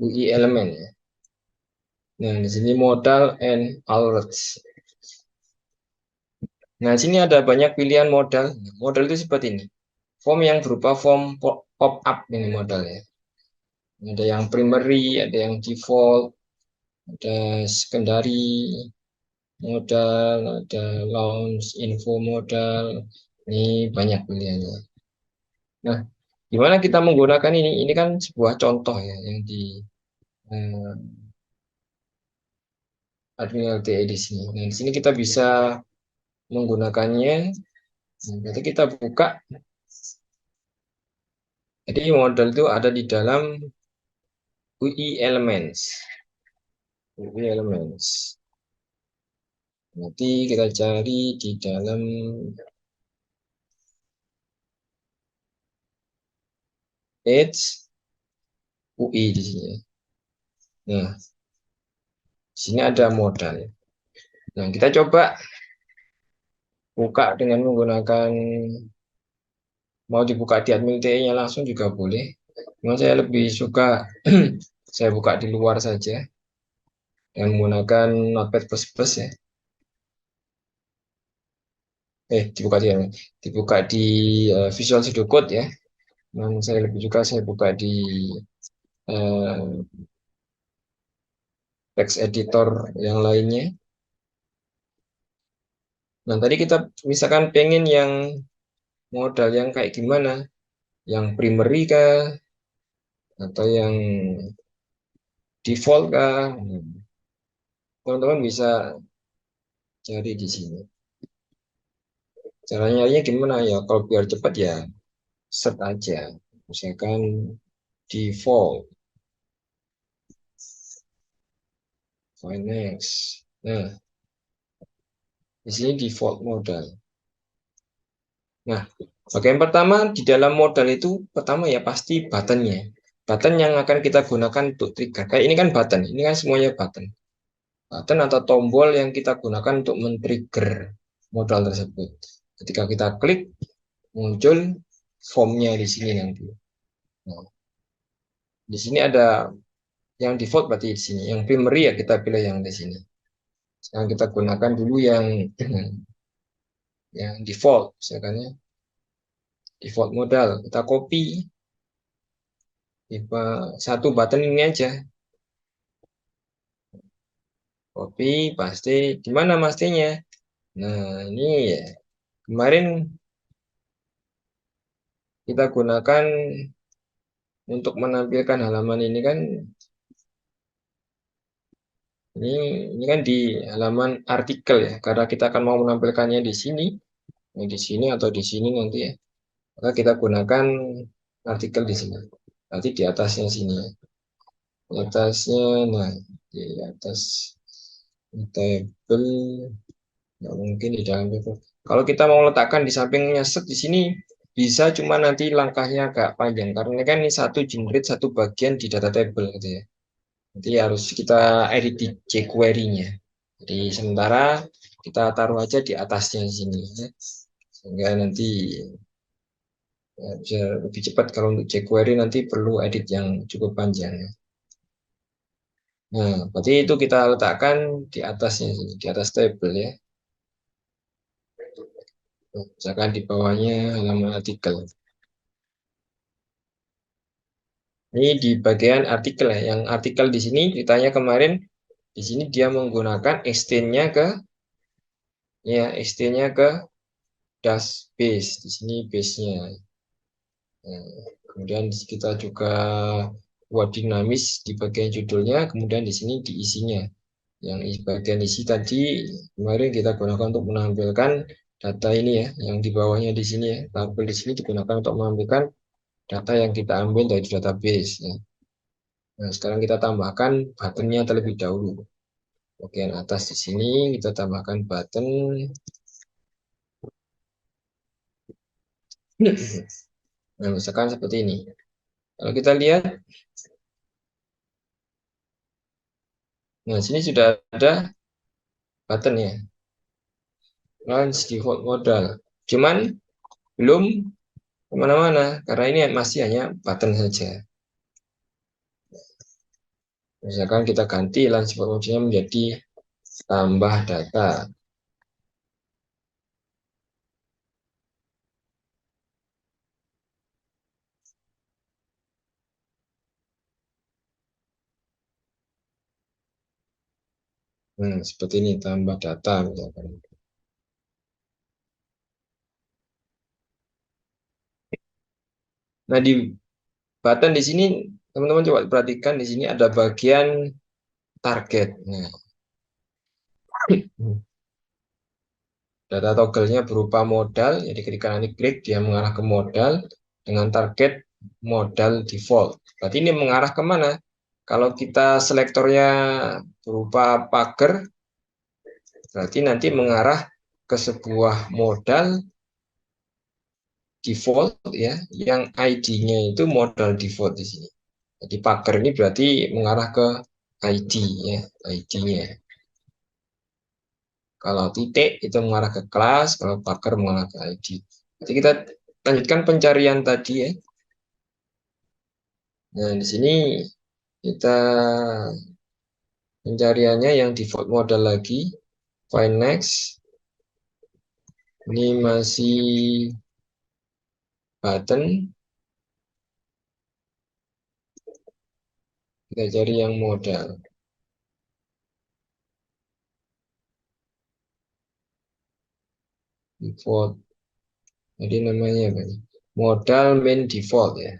UI elemen ya. Nah, di sini modal and alerts. Nah, sini ada banyak pilihan modal. Modal itu seperti ini. Form yang berupa form pop-up ini modalnya. Ada yang primary, ada yang default, ada secondary modal, ada launch info modal. Ini banyak pilihannya. Nah, gimana kita menggunakan ini? Ini kan sebuah contoh ya yang di eh, admin LTE di sini. Nah, di sini kita bisa menggunakannya. Nah, berarti kita buka. Jadi modal itu ada di dalam UI Elements. UI Elements. Nanti kita cari di dalam page UI di sini. Nah, di sini ada modal. Nah, kita coba buka dengan menggunakan mau dibuka di admin TE-nya langsung juga boleh. Cuma saya lebih suka saya buka di luar saja dengan menggunakan Notepad++ ya. Dibuka di Visual Studio Code ya. Dan saya lebih suka saya buka di eh, text editor yang lainnya. Nah, tadi kita misalkan pengen yang modal yang kayak gimana? Yang primary kah? Atau yang default kah? Teman-teman bisa cari di sini. Caranya gimana ya? Kalau biar cepat ya set aja. Misalkan default, finance. Nah, di sini default modal. Nah, bagian pertama di dalam modal itu pertama ya pasti buttonnya. Button yang akan kita gunakan untuk trigger. Kayak ini kan button, ini kan semuanya button. Button atau tombol yang kita gunakan untuk men-trigger modal tersebut. Ketika kita klik, muncul formnya di sini nanti. Nah, di sini ada yang default berarti di sini. Yang primary ya kita pilih yang di sini. Sekarang kita gunakan dulu yang yang default, misalkan ya. Default modal, kita copy. Tipe satu button ini aja. Copy, paste. Di mana pastinya? Nah, ini ya. Kemarin kita gunakan untuk menampilkan halaman ini kan ini kan di halaman artikel ya, karena kita akan mau menampilkannya di sini, di sini atau di sini nanti ya. Maka kita gunakan artikel di sini. Nanti di atasnya sini ya. Di atasnya, nah di atas table, nggak mungkin di dalam table. Kalau kita mau letakkan di sampingnya set di sini bisa, cuma nanti langkahnya agak panjang karena ini kan ini satu generate satu bagian di data table gitu ya. Nanti harus kita edit di jQuery-nya. Jadi sementara kita taruh aja di atasnya sini ya. Sehingga nanti ya, bisa lebih cepat. Kalau untuk jQuery nanti perlu edit yang cukup panjang ya. Nah, berarti itu kita letakkan di atasnya sini, di atas table ya. Misalkan di bawahnya halaman artikel. Ini di bagian artikel ya. Yang artikel di sini ceritanya kemarin di sini dia menggunakan extend-nya ke ya extend-nya ke dash base. Di sini base-nya. Nah, kemudian kita juga buat dinamis di bagian judulnya, kemudian di sini di isinya. Yang bagian isi tadi kemarin kita gunakan untuk menampilkan data ini ya, yang di bawahnya di sini ya. Tampil di sini digunakan untuk menampilkan data yang kita ambil dari database ya. Nah, sekarang kita tambahkan buttonnya terlebih dahulu. Bagian atas di sini kita tambahkan button. Nah, misalkan seperti ini. Kalau kita lihat, nah sini sudah ada button ya, launch default modal. Cuman belum kemana-mana karena ini masih hanya button saja. Misalkan kita ganti line sifat fungsinya menjadi tambah data. Seperti ini, tambah data misalkan. Nah, di button di sini teman-teman coba perhatikan di sini ada bagian target. Nah, data toggle-nya berupa modal, jadi ketika nanti klik dia mengarah ke modal dengan target modal default. Berarti ini mengarah kemana? Kalau kita selektornya berupa pagar, berarti nanti mengarah ke sebuah modal default ya, yang ID-nya itu modal default di sini. Jadi pagar ini berarti mengarah ke ID ya, ID-nya. Kalau titik itu mengarah ke kelas, kalau pagar mengarah ke ID. Jadi kita lanjutkan pencarian tadi ya. Nah, di sini kita pencariannya yang default modal lagi. Find next. Ini masih button. Kita cari yang modal. Default. Jadi namanya apa nih? Modal main default ya.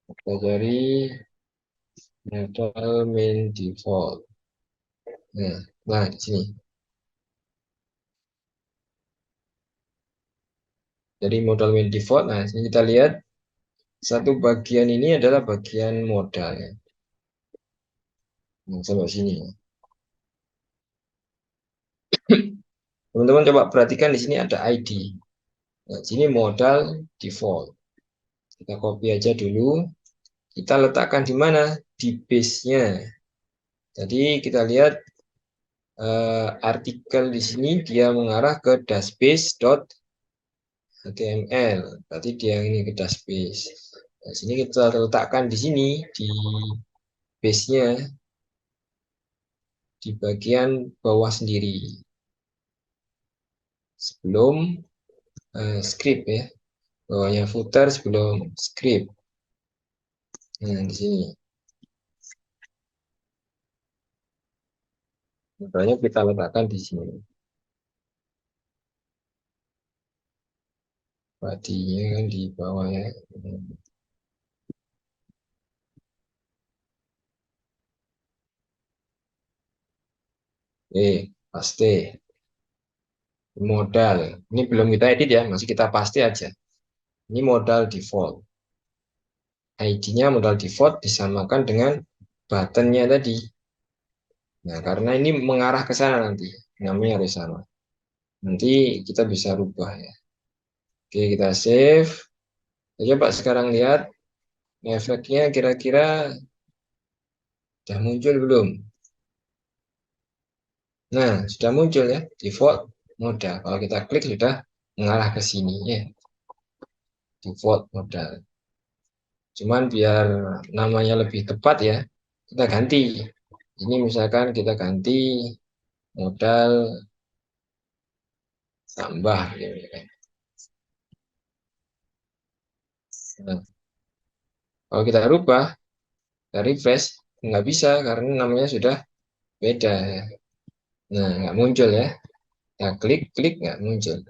Kita cari modal main default. Nah, di sini. Jadi modal main default. Nah, sini kita lihat satu bagian ini adalah bagian modal ya. Nah, sampai sini. Teman-teman coba perhatikan di sini ada ID. Nah, sini modal default. Kita copy aja dulu. Kita letakkan di mana? Di base-nya. Jadi kita lihat artikel di sini dia mengarah ke dashbase.html. Berarti dia ini ke dashbase. Nah, sini kita letakkan di sini di base-nya di bagian bawah sendiri. Sebelum script ya. Bawahnya footer sebelum script. Nah, di sini. Makanya kita letakkan di sini. Badinya kan di bawahnya. Paste. Modal. Ini belum kita edit ya, masih kita paste aja. Ini modal default. ID-nya modal default disamakan dengan buttonnya tadi. Nah, karena ini mengarah ke sana nanti. Namanya harus sama. Nanti kita bisa rubah ya. Oke, kita save. Coba sekarang lihat efeknya kira-kira sudah muncul belum? Nah, sudah muncul ya, default modal. Kalau kita klik sudah mengarah ke sini ya, default modal. Cuman biar namanya lebih tepat ya, kita ganti. Ini misalkan kita ganti modal tambah. Gitu kan. Nah, kalau kita rubah, kita refresh, nggak bisa karena namanya sudah beda. Ya. Nah, nggak muncul ya. Kita klik nggak muncul.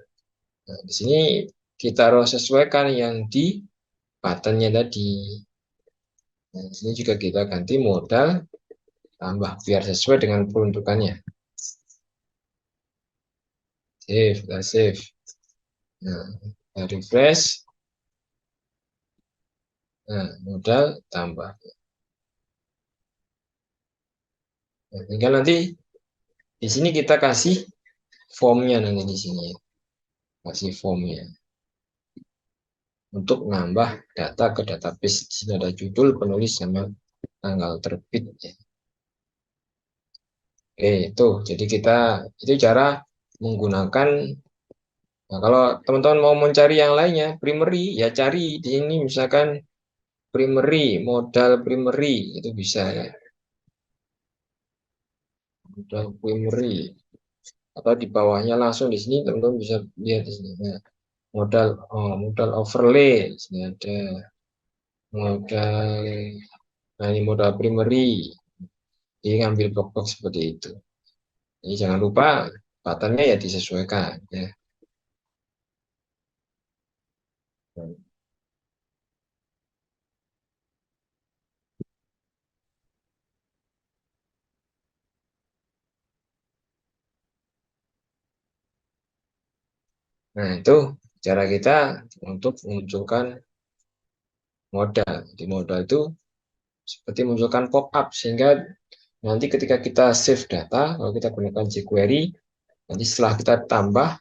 Nah, di sini kita harus sesuaikan yang di buttonnya tadi. Nah, di sini juga kita ganti modal tambah biar sesuai dengan peruntukannya. Save, kita save. Nah, kita refresh. Nah, modal tambah. Nah, tinggal nanti di sini kita kasih formnya nanti di sini. Kasih formnya. Untuk nambah data ke database. Di sini ada judul, penulis, sama tanggal terbit. Oke, itu. Jadi kita, itu cara menggunakan. Nah, kalau teman-teman mau mencari yang lainnya, primary, ya cari di sini misalkan primary, modal primary itu bisa ya. Modal primary atau di bawahnya langsung di sini teman-teman bisa lihat di sini. Nah, modal overlay di sini ada modal, nah ini modal primary, jadi ngambil blok-blok seperti itu. Jadi jangan lupa patternnya ya disesuaikan ya. Nah itu cara kita untuk memunculkan modal. Di modal itu seperti munculkan pop-up sehingga nanti ketika kita save data, kalau kita gunakan jQuery, nanti setelah kita tambah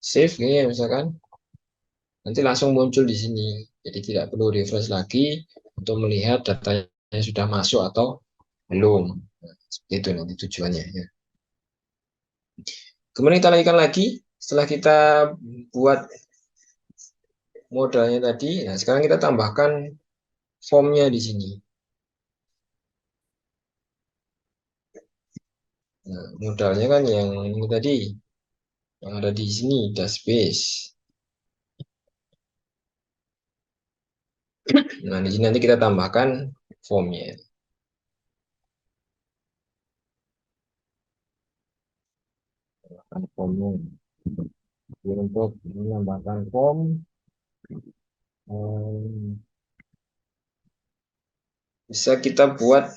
save ini ya misalkan, nanti langsung muncul di sini. Jadi tidak perlu refresh lagi untuk melihat datanya sudah masuk atau belum. Nah, seperti itu nanti tujuannya ya. Kemudian kita lanjutkan lagi setelah kita buat modalnya tadi. Nah, sekarang kita tambahkan formnya di sini. Nah, modalnya kan yang ini tadi, yang ada di sini, database. Nah, di sini nanti kita tambahkan formnya. Formnya. Jadi untuk menambahkan form, bisa kita buat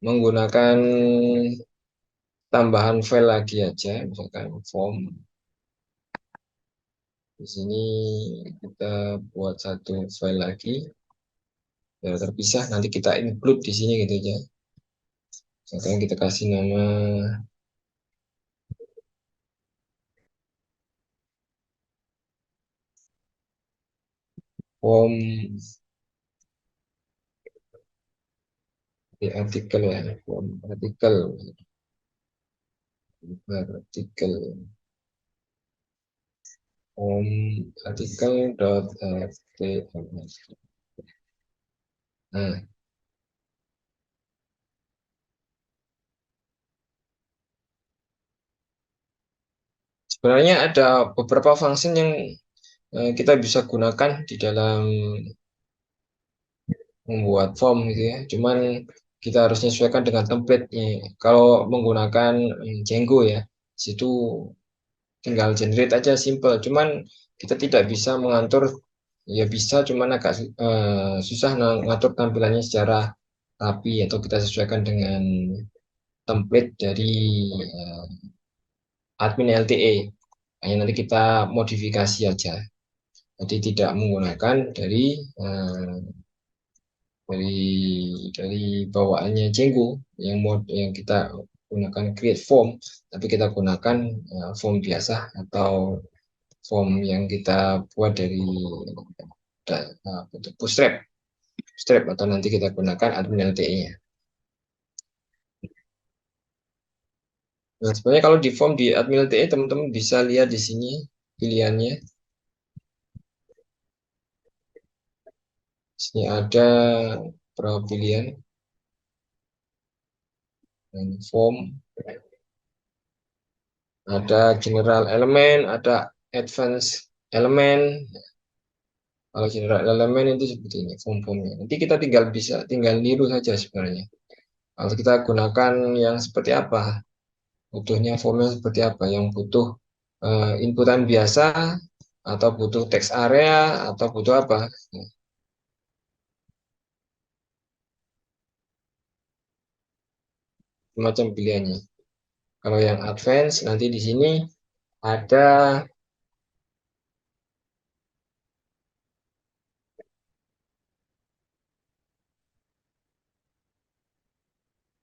menggunakan tambahan file lagi aja, misalkan form. Di sini kita buat satu file lagi, biar terpisah. Nanti kita include di sini gitu aja. Misalkan kita kasih nama form di artikel ya, form artikel, artikel, form artikel dot html. Nah, sebenarnya ada beberapa function yang kita bisa gunakan di dalam membuat form gitu ya. Cuman kita harus menyesuaikan dengan template-nya. Kalau menggunakan Django ya, situ tinggal generate aja simple. Cuman kita tidak bisa mengatur, ya bisa, cuman agak susah mengatur tampilannya secara rapi atau kita sesuaikan dengan template dari eh, admin LTE. Hanya nanti kita modifikasi aja. Jadi tidak menggunakan eh, dari dari bawaannya Django yang kita gunakan create form, tapi kita gunakan form biasa atau form yang kita buat dari Bootstrap, Bootstrap atau nanti kita gunakan admin LTE-nya. Nah, sebenarnya kalau di form di admin LTE teman-teman bisa lihat di sini pilihannya. Di sini ada berapa pilihan dan form, ada general element, ada advanced element. Kalau general elemen itu seperti ini form-formnya. Nanti kita tinggal niru saja sebenarnya. Kalau kita gunakan yang seperti apa, butuhnya formnya seperti apa, yang butuh inputan biasa atau butuh text area atau butuh apa, nah, macam pilihannya. Kalau yang advance nanti di sini ada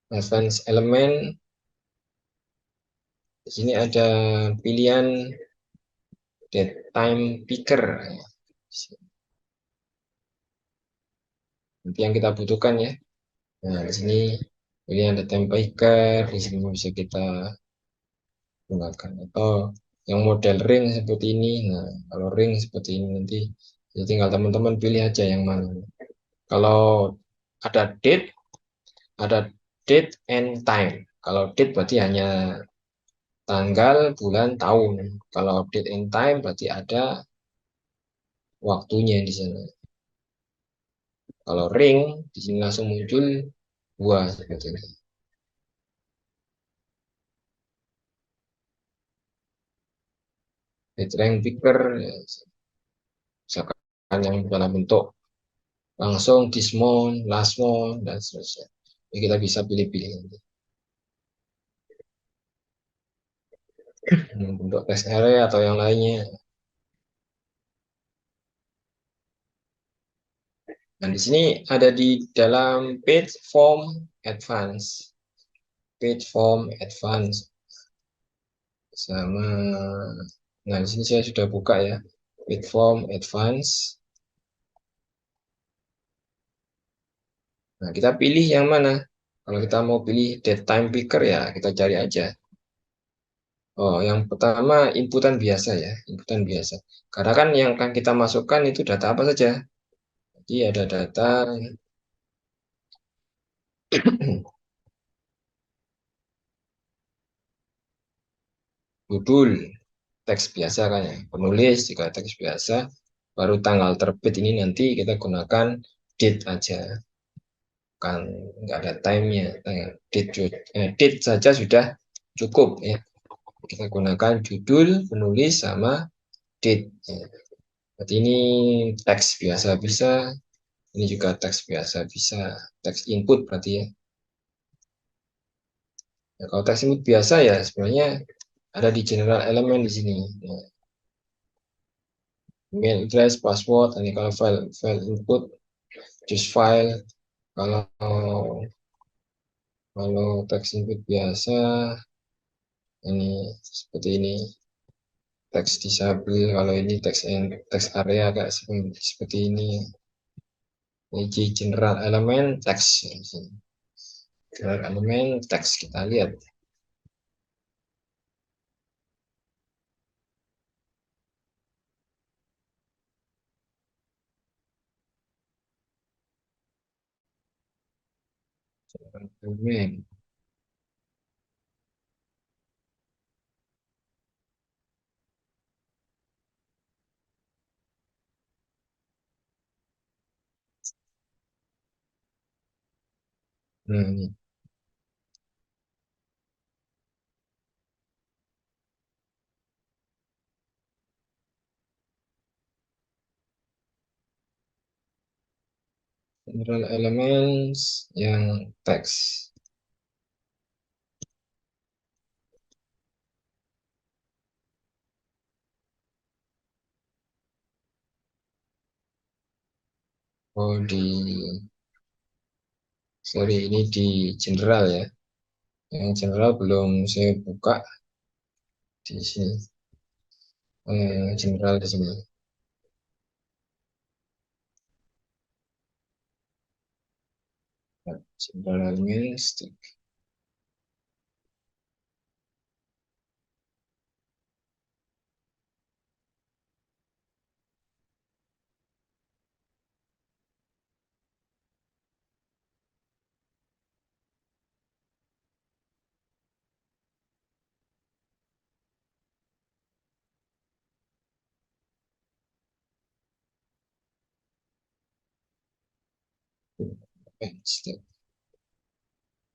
advance elemen. Di sini ada pilihan date time picker. Nanti yang kita butuhkan ya. Nah, di sini pilihan date time picker, di sini bisa kita gunakan atau yang model ring seperti ini. Nah, kalau ring seperti ini nanti Jadi tinggal teman-teman pilih aja yang mana. Kalau ada ada date and time. Kalau date berarti hanya tanggal, bulan, tahun. Kalau date and time berarti ada waktunya di sana. Kalau ring di sini langsung muncul buah seperti ini. Date rank picker ya, misalkan yang dalam bentuk langsung this month, last month dan seterusnya. Jadi kita bisa pilih-pilih nanti. Bentuk text array atau yang lainnya. Nah, di sini ada di dalam page form advance. Page form advance sama nah di sini saya sudah buka ya. Page form advance. Nah, kita pilih yang mana? Kalau kita mau pilih date time picker ya kita cari aja. Oh, yang pertama inputan biasa ya, inputan biasa. Karena kan yang akan kita masukkan itu data apa saja. Jadi ada data judul, teks biasa kan ya, penulis juga teks biasa, baru tanggal terbit ini nanti kita gunakan date aja, kan nggak ada time-nya. Date saja sudah cukup ya, kita gunakan judul, penulis, sama date ya. Berarti ini teks biasa bisa, ini juga teks biasa bisa, teks input berarti ya. Nah, kalau teks input biasa ya sebenarnya ada di general element di sini ya. Email address, password, ini kalau file input, choose file. Kalau kalau teks input biasa ini seperti ini, teks disable. Kalau ini teks area kayak seperti ini. Ini general element teks. General element teks kita lihat. General element. Nah, ini general elements yang teks. Oh di sorry ini di general ya. Yang general belum saya buka di sini. General di sini. General elements.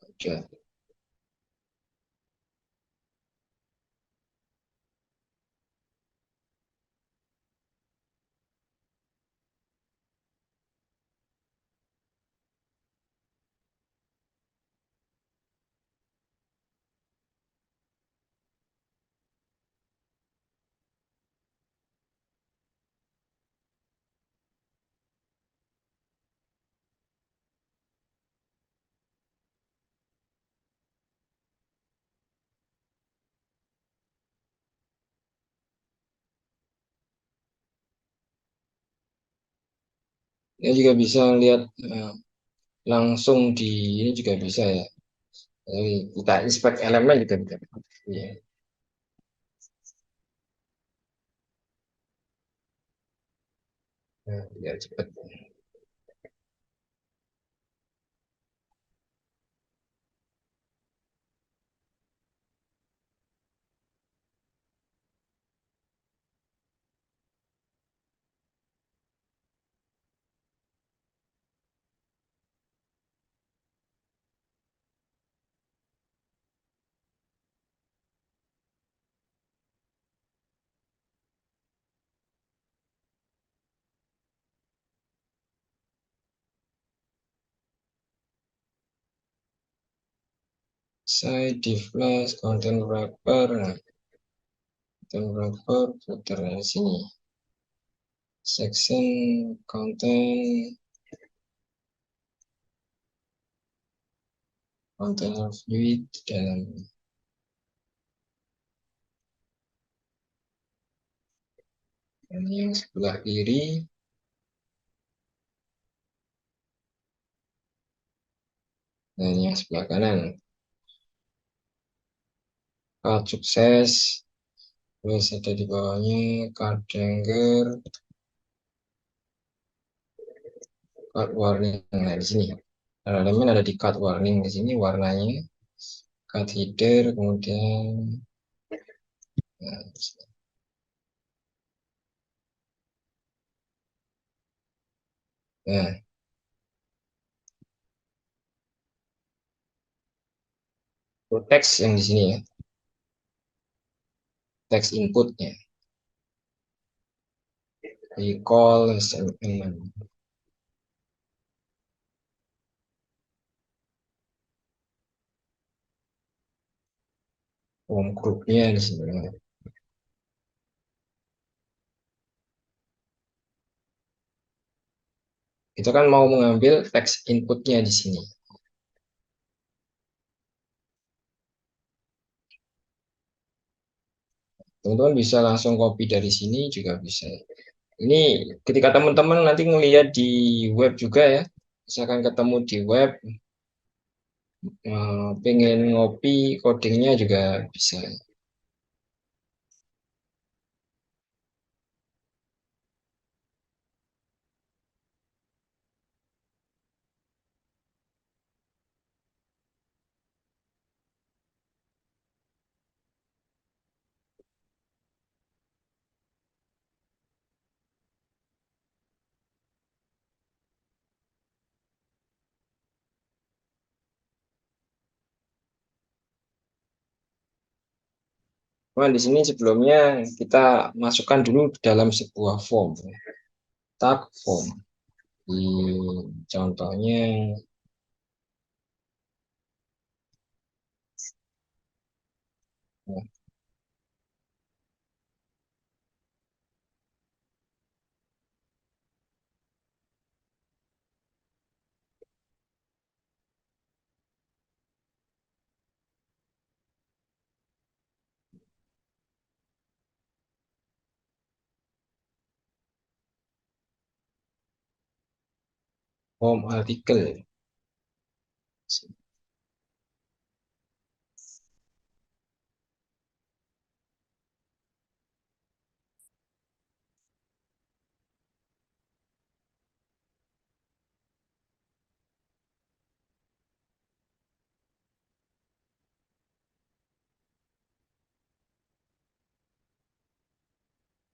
Oke. Ya juga bisa lihat langsung di ini juga bisa ya. Jadi kita inspect elemen juga bisa. Iya. Nah, biar cepat. Site div class content wrapper. Nah, content wrapper filternya di sini. Section content container fluid dalam ini yang sebelah kiri dan yang sebelah kanan. Card sukses, terus ada di bawahnya card danger, card warning. Nah, di sini elemen ada di card warning di sini warnanya, card header, kemudian nah, nah, teks yang di sini ya, teks inputnya, recall, SMN, home groupnya di sini. Kita kan mau mengambil teks inputnya di sini. Teman-teman bisa langsung copy dari sini juga bisa. Ini ketika teman-teman nanti ngelihat di web juga ya, misalkan ketemu di web, pengen ngopi codingnya juga bisa. Nah, di sini sebelumnya kita masukkan dulu dalam sebuah form, tag form. Di contohnya form artikel.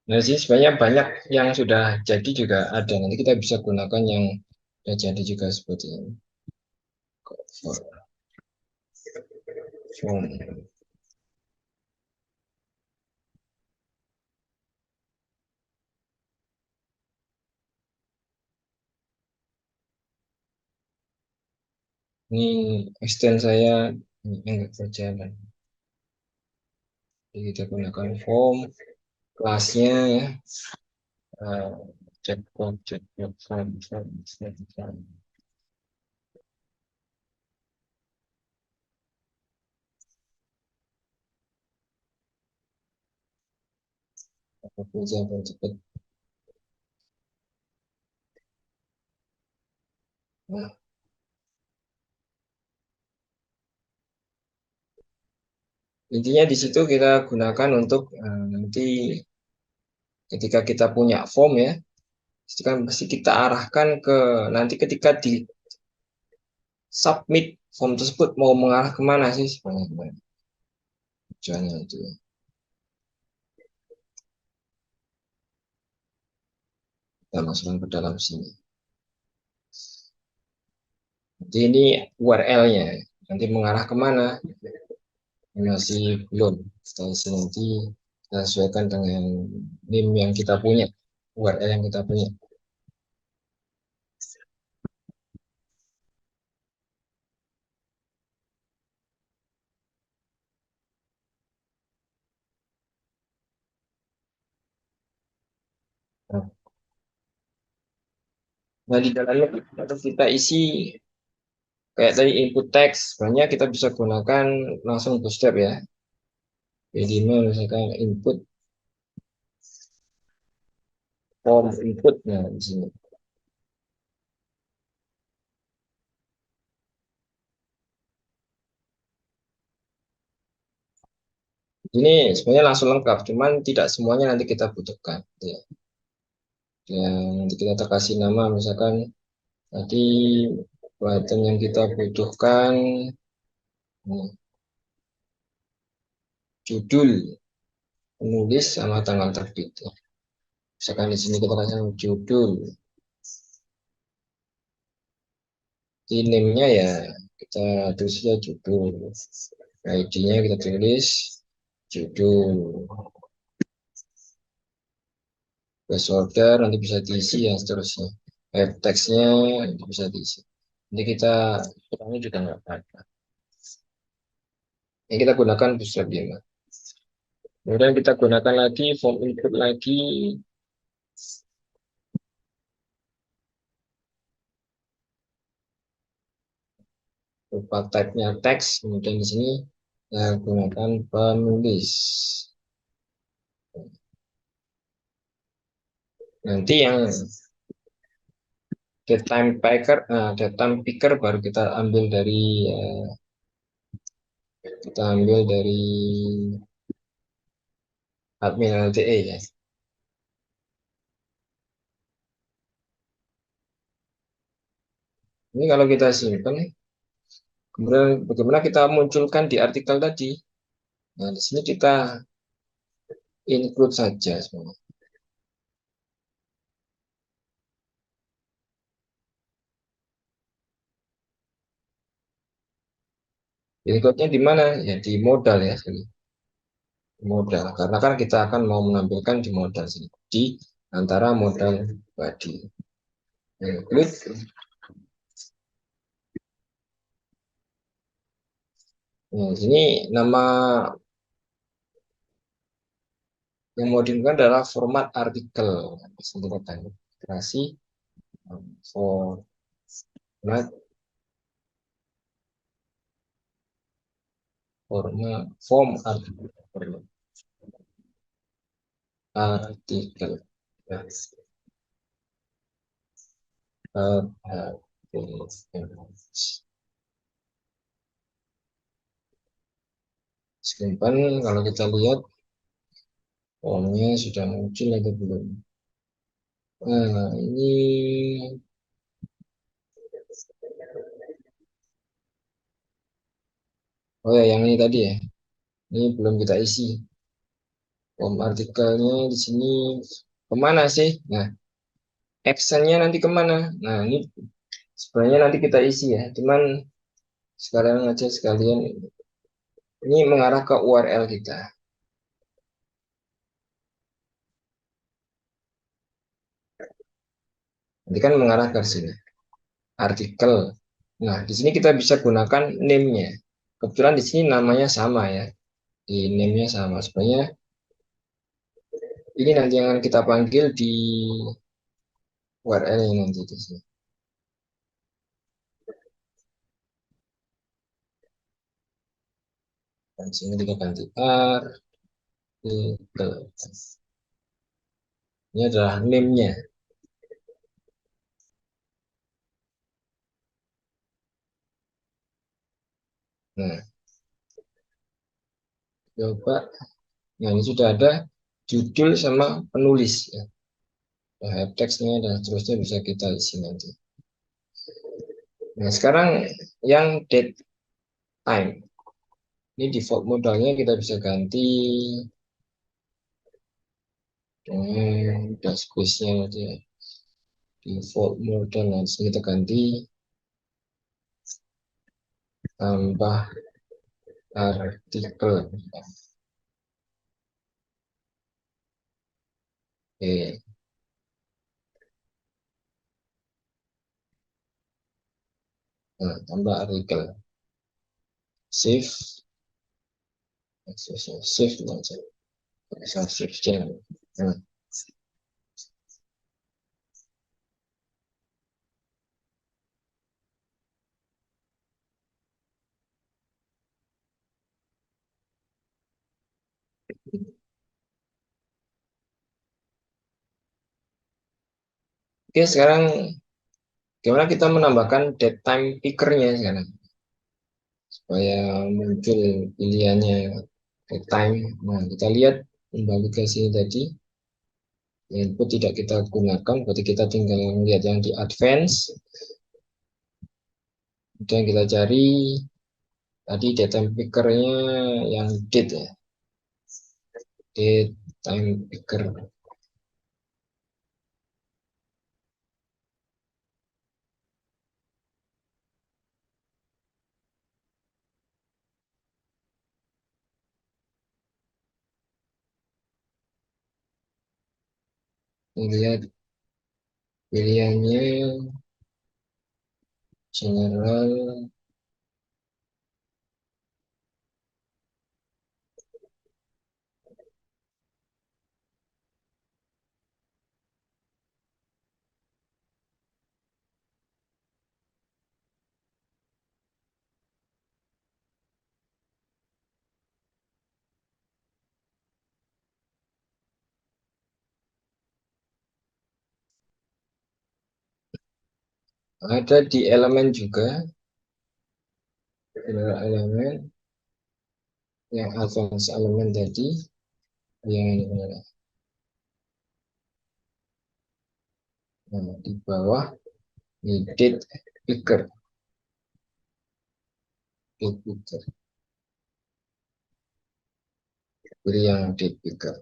Nah, sih sebenarnya banyak yang sudah jadi juga ada. Nanti kita bisa gunakan yang sudah jadi juga seperti ini. Form. Ini extend saya ini enggak berjalan. Jadi kita gunakan form, kelasnya ya. Checkbox, checkbox, form. Apa saja yang cepat. Nah, intinya di situ kita gunakan untuk nanti ketika kita punya form ya, Itu kan pasti kita arahkan ke nanti ketika di submit form tersebut mau mengarah kemana sih sebenarnya tujuannya itu ya. Kita masukkan ke dalam sini. Jadi ini URL-nya nanti mengarah kemana masih belum. Kita isi nanti kita sesuaikan dengan name yang kita punya, URL yang kita punya. Nah, di dalamnya atau kita isi kayak tadi input text, sebenarnya kita bisa gunakan langsung bootstrap ya. Jadi misalkan input form input, nah di sini. Ini sebenarnya langsung lengkap, cuman tidak semuanya nanti kita butuhkan. Ya. Dan nanti kita kasih nama, misalkan tadi button yang kita butuhkan, hmm, judul, penulis, sama tanggal terbit. Misalkan di sini kita kasih judul, di name-nya ya kita tulis saja judul, ID-nya kita tulis judul, placeholder nanti bisa diisi ya seterusnya. Text-nya bisa diisi. Nanti kita kurangnya juga nggak apa-apa. Ini kita gunakan Bootstrap 5. Kemudian kita gunakan lagi form input lagi berupa type-nya teks. Kemudian di sini kita gunakan penulis. Nanti yang datetime picker baru kita ambil dari admin LTE ya. Ini kalau kita simpan, kemudian bagaimana kita munculkan di artikel tadi. Nah, di sini kita include saja semua. Include-nya di mana? Ya di modal ya. Modal. Karena kan kita akan mau menampilkan di modal sini. Di antara modal body. Include. Nah, sini nama yang mau diinginkan adalah format artikel. Sini kita kasih format form artikel. Ya, simpan kalau kita lihat formnya sudah muncul atau belum. Nah, ini oh ya yang ini tadi ya. Ini belum kita isi. Form artikelnya di sini kemana sih? Nah, actionnya nanti kemana? Nah, ini sebenarnya nanti kita isi ya. Cuman sekalian ini mengarah ke URL kita. Nanti kan mengarah ke sini. Artikel. Nah, di sini kita bisa gunakan name-nya. Kebetulan di sini namanya sama ya. Di name-nya sama. Sebenarnya ini nanti yang akan kita panggil di URL yang nanti di sini. Dan sini kita ganti artikel. Ini adalah name-nya. Nah, coba. Nah, ini sudah ada judul sama penulis ya. help text-nya dan seterusnya bisa kita isi nanti. Nah, sekarang yang date time. Ini default modalnya kita bisa ganti dengan database-nya nanti ya. Default modal nanti kita ganti tambah artikel. Oke, nah, tambah artikel. Save, save aja. Bisa save jangan. Nah, oke, sekarang gimana kita menambahkan date time picker-nya sekarang supaya muncul pilihannya date time. Nah, kita lihat kembali ke sini tadi. Input tidak kita gunakan, berarti kita tinggal lihat yang di advance. Kemudian kita cari tadi date time picker-nya yang date ya. Date time picker. Lihat pilihannya general. Ada di elemen juga, general elemen yang advance elemen tadi yang nah, di bawah ini date picker, date picker, beri yang date picker,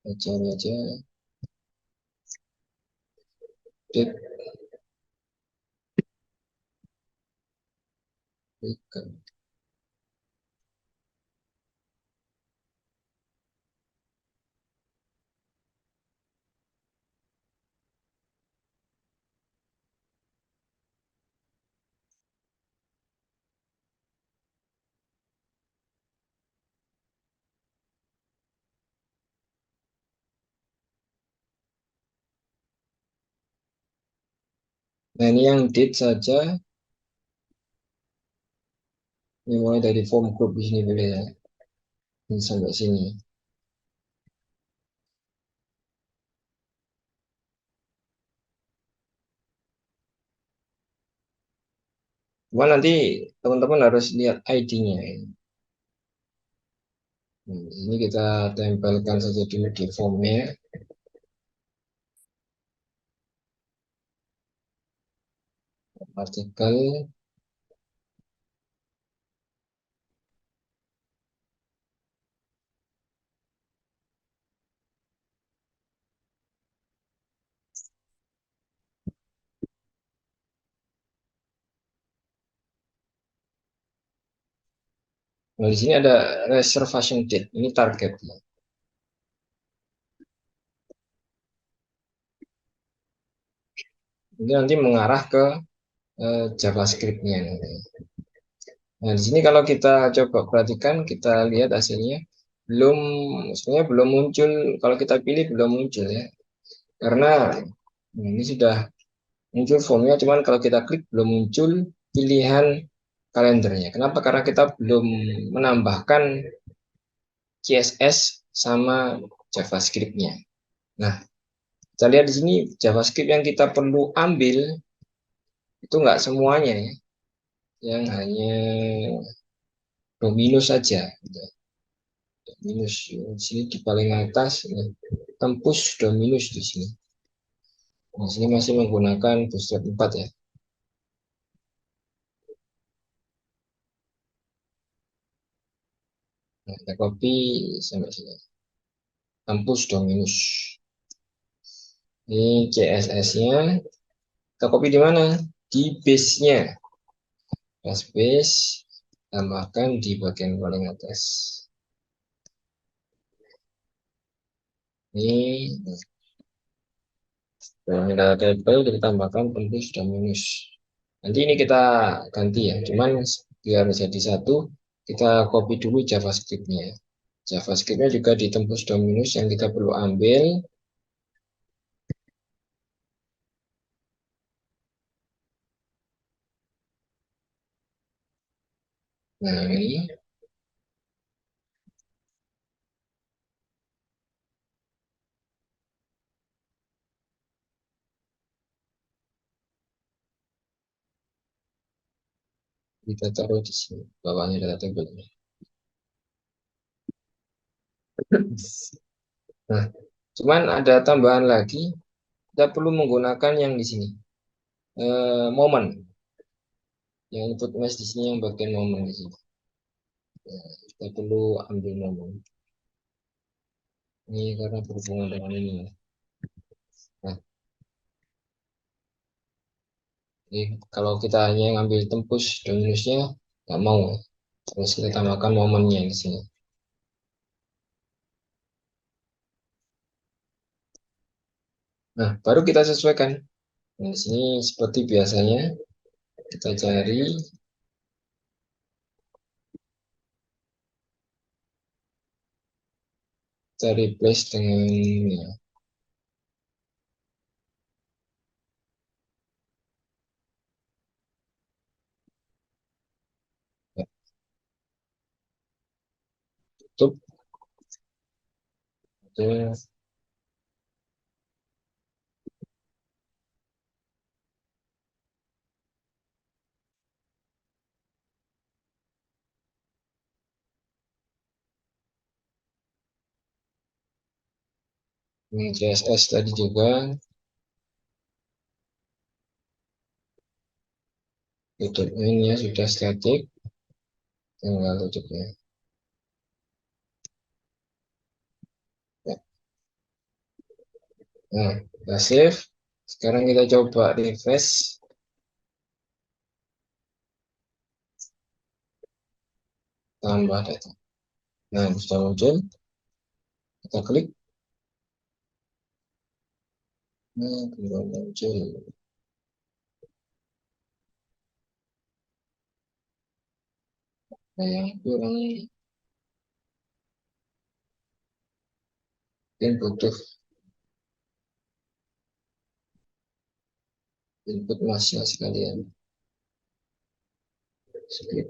cari aja date picker. Nah, ini yang date saja, ini mulai dari form group di sini boleh ya, ini sampai sini. Cuma nanti teman-teman harus lihat ID-nya. Ini kita tempelkan saja dulu di formnya, artikel. Nah, di sini ada reservation date, ini target. Ini nanti mengarah ke JavaScript-nya. Nah, di sini kalau kita coba perhatikan, kita lihat hasilnya belum, sebenarnya belum muncul. Kalau kita pilih belum muncul ya, karena ini sudah muncul formnya, cuman kalau kita klik belum muncul pilihan kalendernya. Kenapa? Karena kita belum menambahkan CSS sama JavaScript-nya. Nah, kita lihat di sini JavaScript yang kita perlu ambil itu nggak semuanya ya, yang hanya Domino saja. minus. Di sini di paling atas, tembus sudah minus di sini. Di sini masih menggunakan bootstrap 4 ya. Nah, kita copy sampai sini. Tembus sudah minus. Ini CSS-nya. Kita copy di mana? Di base-nya. Base, tambahkan di bagian paling atas. Ini dalam data table kita tambahkan tembus sudah minus. Nanti ini kita ganti ya. Cuman biar jadi satu, kita copy dulu JavaScript-nya. JavaScript-nya juga ditembus sudah minus yang kita perlu ambil. Nah, ini kita taruh di sini, bawahnya data table. Nah, cuman ada tambahan lagi, kita perlu menggunakan yang di sini, momen. Yang input mesh di sini yang bagian momen di sini. Nah, kita perlu ambil momen. Ini karena berhubungan dengan ini ya. Nah, jadi kalau kita hanya ngambil tembus dan minusnya, nggak mau. Terus kita tambahkan momennya di sini. Nah, baru kita sesuaikan. Nah, di sini seperti biasanya, kita cari place dengan ya, tutup, itu ini CSS tadi juga, tutup ini ya sudah static, tinggal tutupnya. Ya. Nah, kita save. Sekarang kita coba refresh, tambah data. Nah, sudah muncul. Kita klik. Nah, belum muncul. Nah, yang kurang mungkin butuh input masnya sekalian. Skip.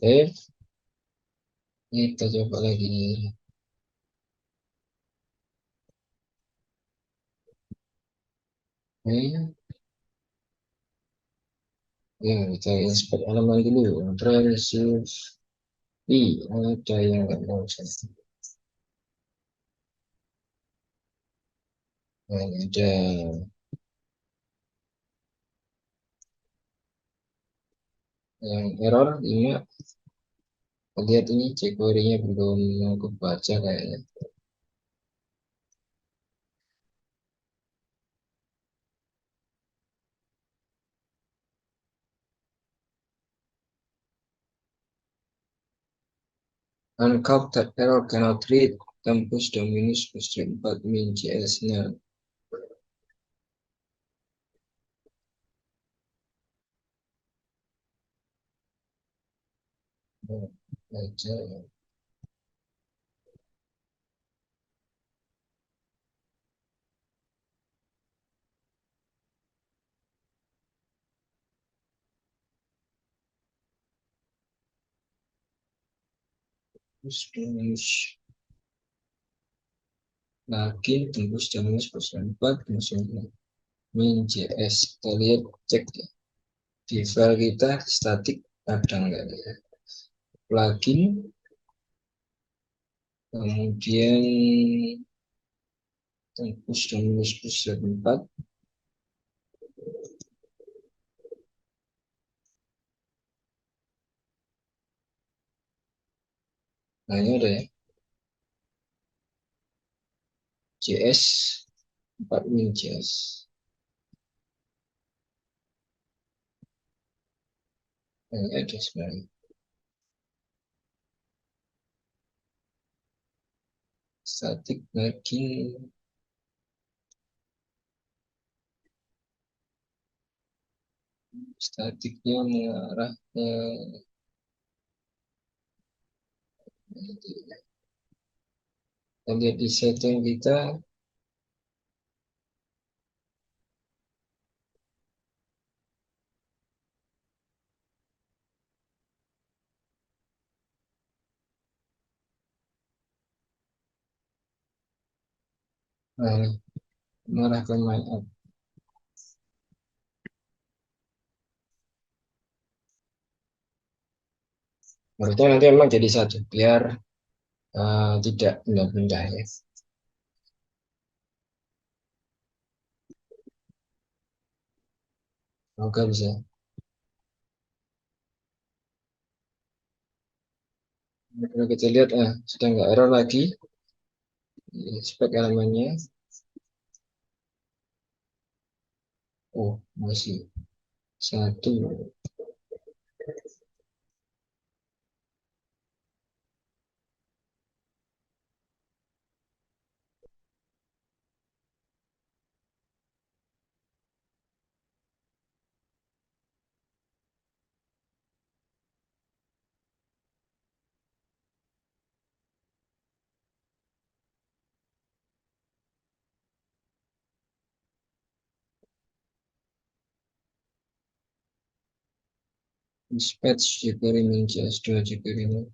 Save. Kita coba lagi. Ini ya kita inspect halaman dulu. Transition. Ada yang nggak mau saya. Nah, ada yang error 5. Lihat ini jQuery-nya belum kebaca kayaknya. Uncapped error cannot read tembus dominus plus 4 min JS nya. Baca plus dominus lagi tembus dominus plus 4 min JS. Kita lihat cek ya. Di file kita statik ada enggak ya? Plugin kemudian tembus dominus plus 4. Nah ini ada ya, JS 4 min JS. Nah, ini ada sebenarnya. Statik lagi statiknya mengarah ke kita lihat di setting kita. Nah ini mengarah ke my app. Harusnya nanti memang jadi satu biar tidak pindah-pindah ya. Oke bisa. Kalau kita lihat sudah nggak error lagi. Spek elemennya. Oh masih satu. Dispatch jQuery min JS2 jQuery ini.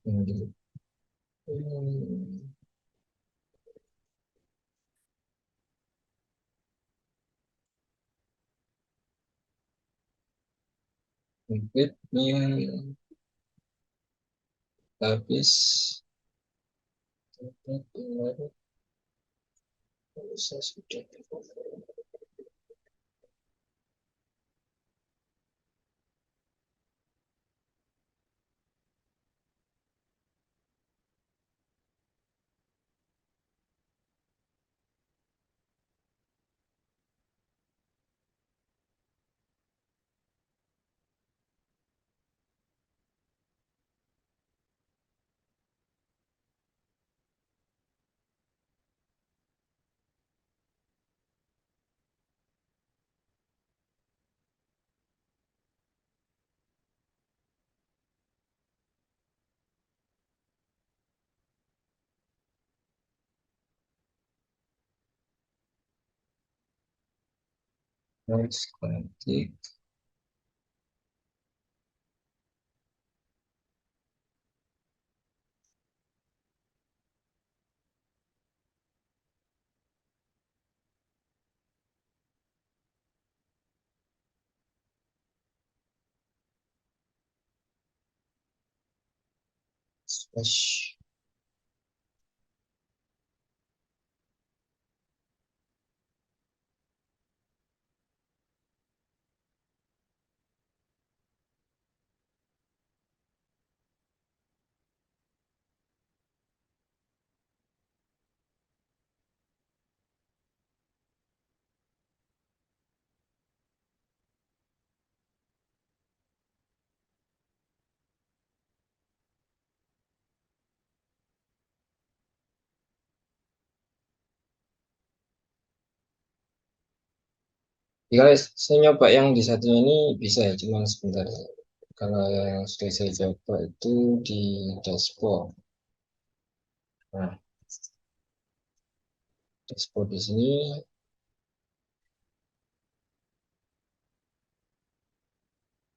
Completely habis saya sudah static slash Jika saya nyoba yang di satunya ini bisa ya, cuma sebentar. Kalau yang sudah saya coba itu di dashboard. Nah, dashboard di sini,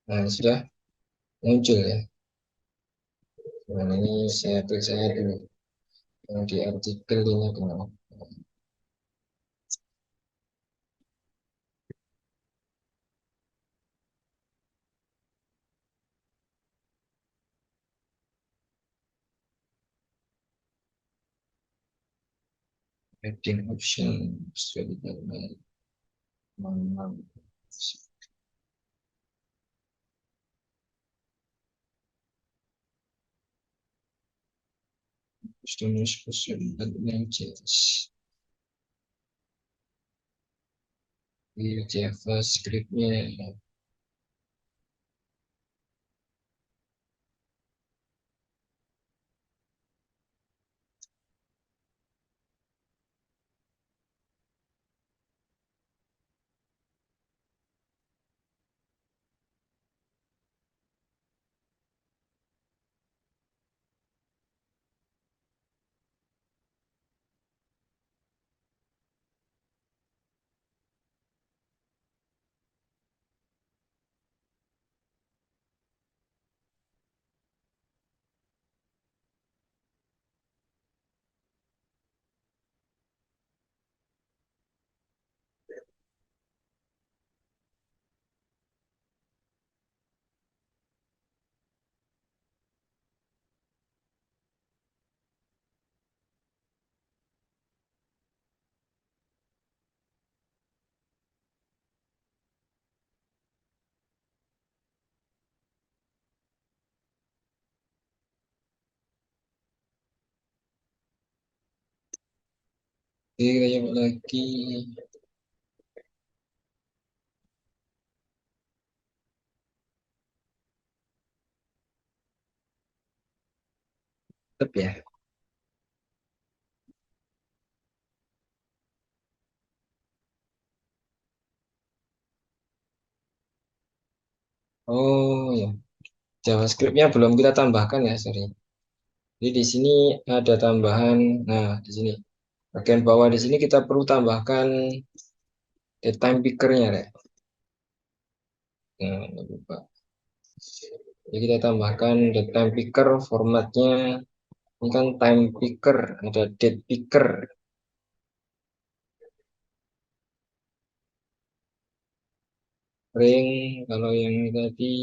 nah sudah muncul ya. Nah, ini saya periksa dulu yang di artikel ini kenapa. Heading option sudah ditambah. Students pursue languages di JavaScript-nya. Jadi kita coba lagi. Tetap ya. Oh ya, JavaScript-nya belum kita tambahkan ya, sorry. Jadi di sini ada tambahan. Nah, di sini bagian bawah di sini kita perlu tambahkan time picker-nya ya. Nah, lupa. Jadi kita tambahkan time picker formatnya. Ini kan time picker, ada date picker, ring. Kalau yang tadi,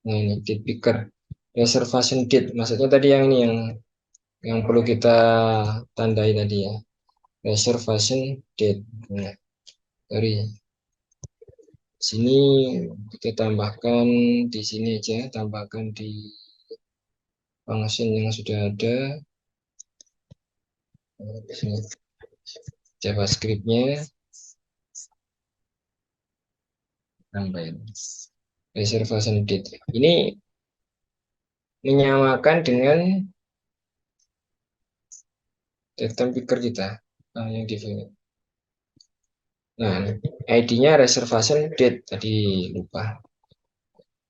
nah ini date picker, reservation date. Maksudnya tadi yang ini yang perlu kita tandai tadi ya, reservation date. Nah, dari sini kita tambahkan di sini aja, tambahkan di function yang sudah ada. Di sini JavaScript-nya tambahin reservation date. Ini menyamakan dengan date picker kita, yang default. Nah, ID-nya reservation date tadi lupa.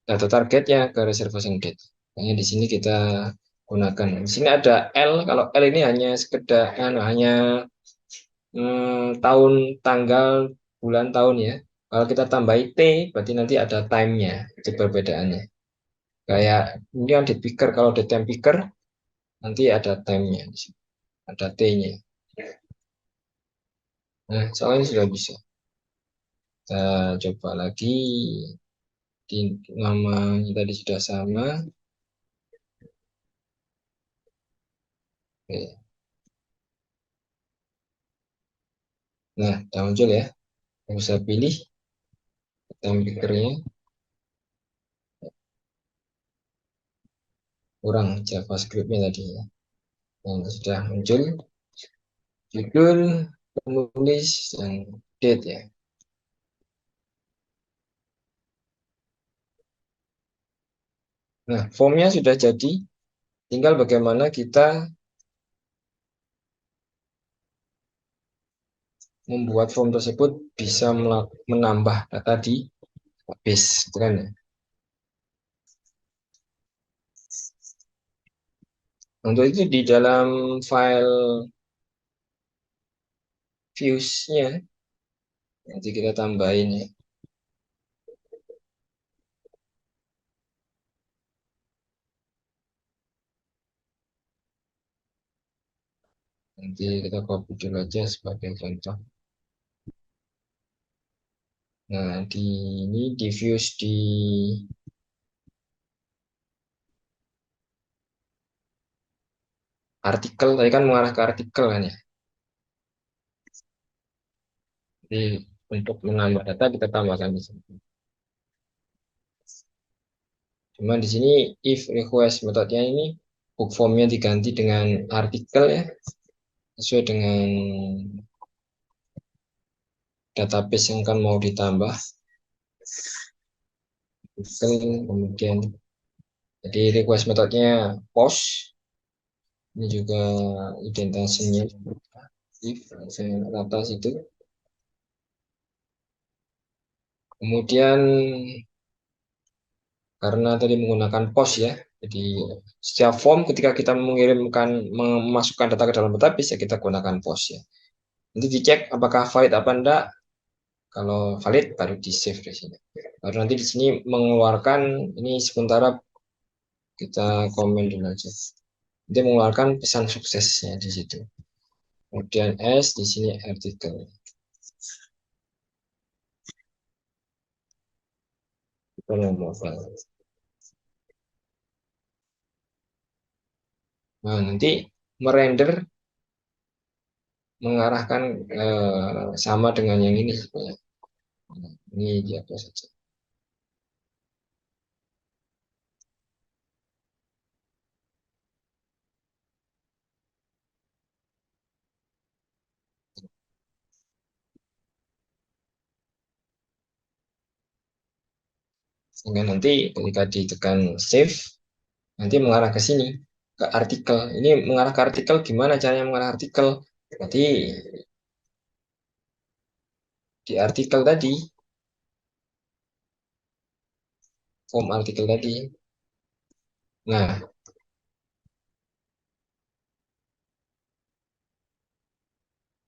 Data targetnya ke reservation date. Hanya di sini kita gunakan. Di sini ada L. Kalau L ini hanya sekedar hanya tahun, tanggal, bulan, tahun ya. Kalau kita tambahi T, berarti nanti ada time-nya. Itu perbedaannya. Kayak ini kan date picker. Kalau date time picker, nanti ada time-nya. Ada T-nya. Nah, soalnya sudah bisa. Kita coba lagi. Di namanya tadi sudah sama. Oke. Nah, sudah muncul ya. Bisa pilih time pickernya, kurang JavaScript-nya tadi ya. Yang sudah muncul judul, penulis, dan date ya. Nah, formnya sudah jadi. Tinggal bagaimana kita membuat form tersebut bisa menambah data di base, gitu kan ya. Untuk itu di dalam file views-nya nanti kita tambahin ya. Nanti kita copy dulu aja sebagai contoh. Nah, ini di views di artikel, tadi kan mengarah ke artikel kan ya. Jadi untuk menambah data kita tambahkan di sini. Cuma di sini if request metodenya ini book formnya diganti dengan artikel ya, sesuai dengan database yang kan mau ditambah. Kemudian jadi request metodenya post, ini juga identitasnya if saya atas itu. Kemudian karena tadi menggunakan post ya, jadi setiap form ketika kita mengirimkan memasukkan data ke dalam database ya kita gunakan post ya. Nanti dicek apakah valid apa enggak. Kalau valid baru di save di sini. Baru nanti di sini mengeluarkan ini sementara kita komen dulu aja. Dia mengeluarkan pesan suksesnya di situ. Kemudian S di sini artikel. Itu nomor file. Nah, nanti merender mengarahkan sama dengan yang ini sebenarnya. Nah, ini dia apa saja. Sehingga nanti ketika ditekan save, nanti mengarah ke sini, ke artikel. Ini mengarah ke artikel, gimana caranya mengarah artikel? Nanti di artikel tadi, form artikel tadi. Nah,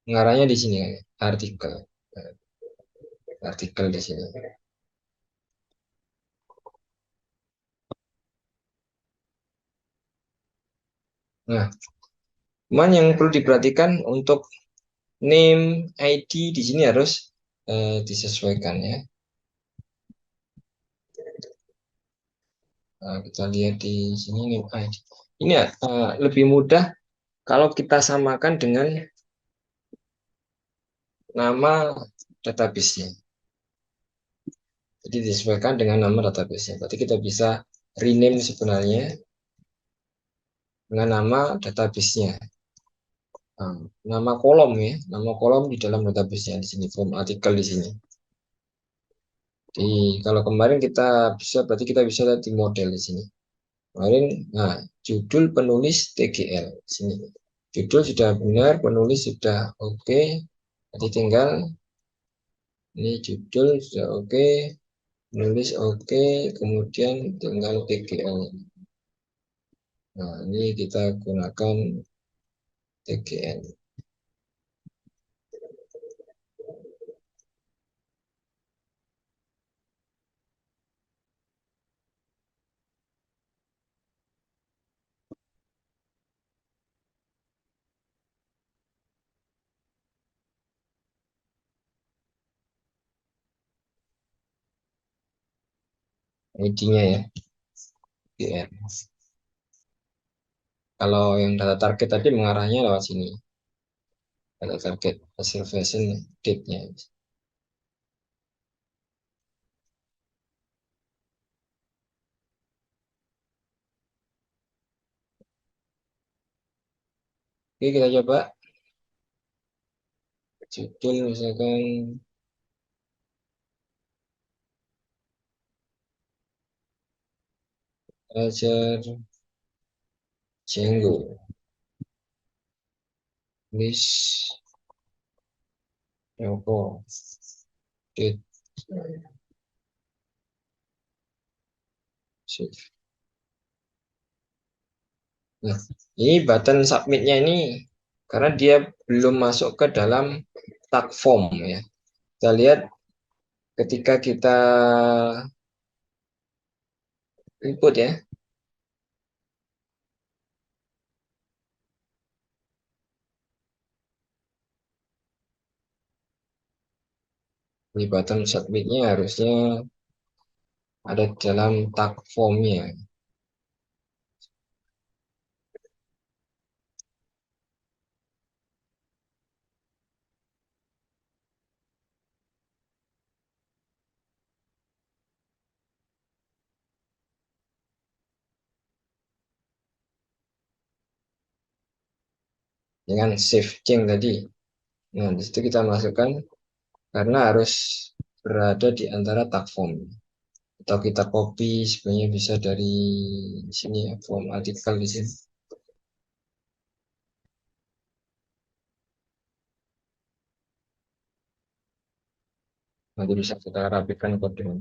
mengarahnya di sini, artikel. Artikel di sini. Nah, cuman yang perlu diperhatikan untuk name ID di sini harus disesuaikan ya. Nah, kita lihat di sini name ID. Ini lebih mudah kalau kita samakan dengan nama database-nya. Jadi disesuaikan dengan nama database-nya. Berarti kita bisa rename sebenarnya dengan nama database-nya. Nah, nama kolom ya, nama kolom di dalam database-nya di sini, form artikel di sini. Jadi kalau kemarin kita bisa, berarti kita bisa lihat di model di sini. Kemarin, nah judul penulis TGL di sini. Judul sudah benar, penulis sudah oke. Jadi tinggal ini judul sudah oke, penulis oke, kemudian tinggal TGL. Nah, ini kita gunakan TGL. ID-nya ya, TGL. Kalau yang data target tadi mengarahnya lewat sini. Data target observation date-nya. Oke, kita coba judul misalkan belajar Django. List Yoko. Dit. Save. Nah, ini button submitnya ini karena dia belum masuk ke dalam tag form ya. Kita lihat ketika kita input ya, di button submitnya harusnya ada di dalam tag formnya. Dengan save change tadi. Nah, di situ kita masukkan karena harus berada di antara tag form. Atau kita copy sebenarnya bisa dari sini ya, form artikel di sini. Nanti bisa kita rapikan kodenya.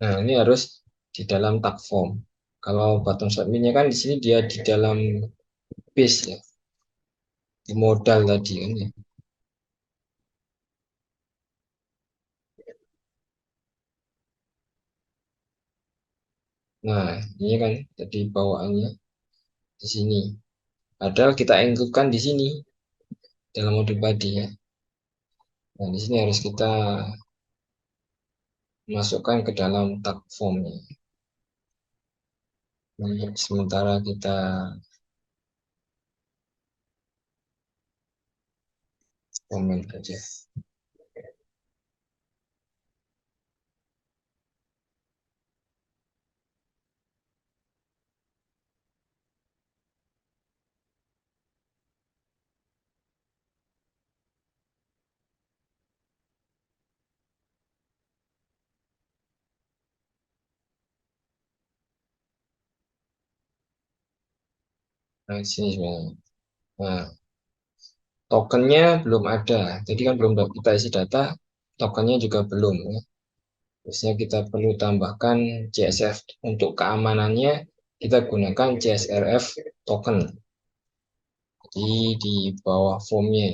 Nah, ini harus di dalam tag form. Kalau button submitnya kan di sini dia di dalam base ya, di modal tadi kan ya. Nah, ini kan tadi bawaannya di sini. Padahal kita include-kan di sini dalam mode body ya. Nah, di sini harus kita masukkan ke dalam tag formnya. Nah, sementara kita komen aja. Nah, di sini sebenarnya. Nah, tokennya belum ada. Jadi kan belum kita isi data, tokennya juga belum ya. Biasanya kita perlu tambahkan CSF untuk keamanannya. Kita gunakan CSRF token di bawah formnya.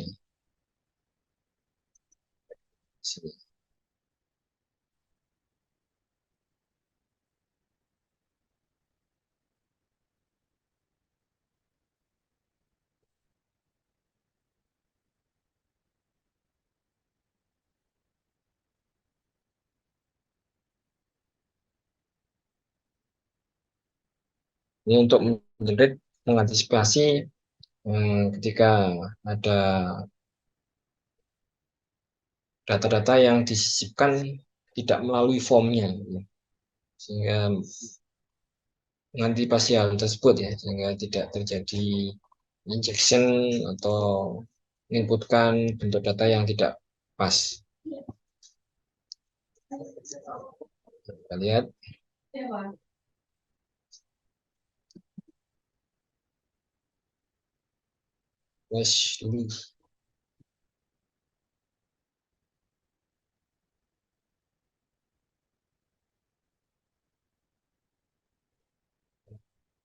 Ini untuk mengantisipasi ketika ada data-data yang disisipkan tidak melalui formnya, gitu. Sehingga mengantisipasi hal tersebut ya, sehingga tidak terjadi injection atau menginputkan bentuk data yang tidak pas. Kita lihat, wes dulu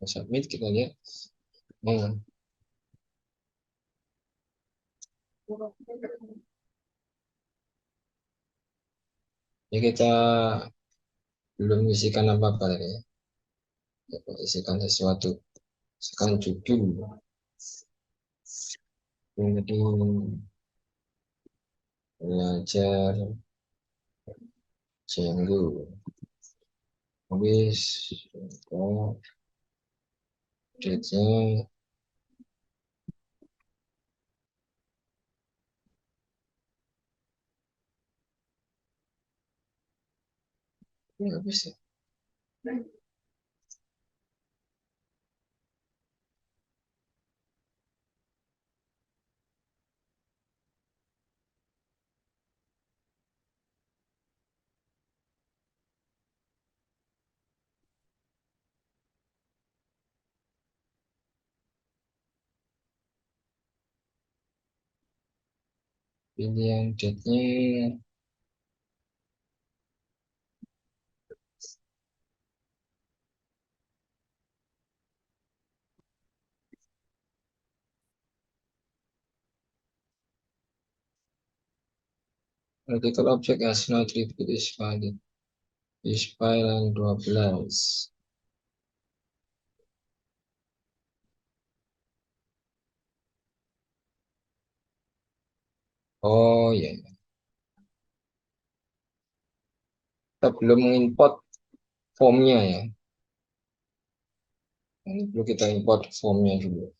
submit, kita lihat. Nah, ya kita belum isikan apa-apa tadi ya. Kita isikan sesuatu, isikan judul, kemudian belajar Django, habis oh, date-nya ini habis ya. Pilih yang date-nya. Artikel object has no attribute is valid. Is file 12. Oh ya, kita belum mengimport formnya ya. Ini perlu kita import formnya dulu.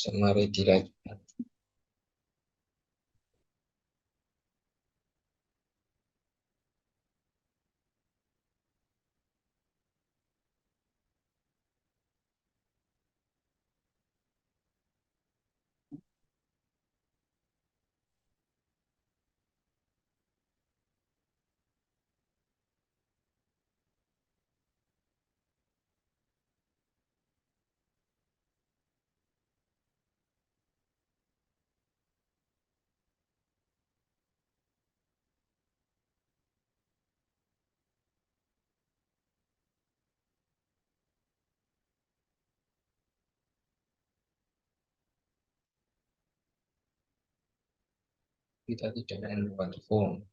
Sama redirect. Kita tidak membuat form.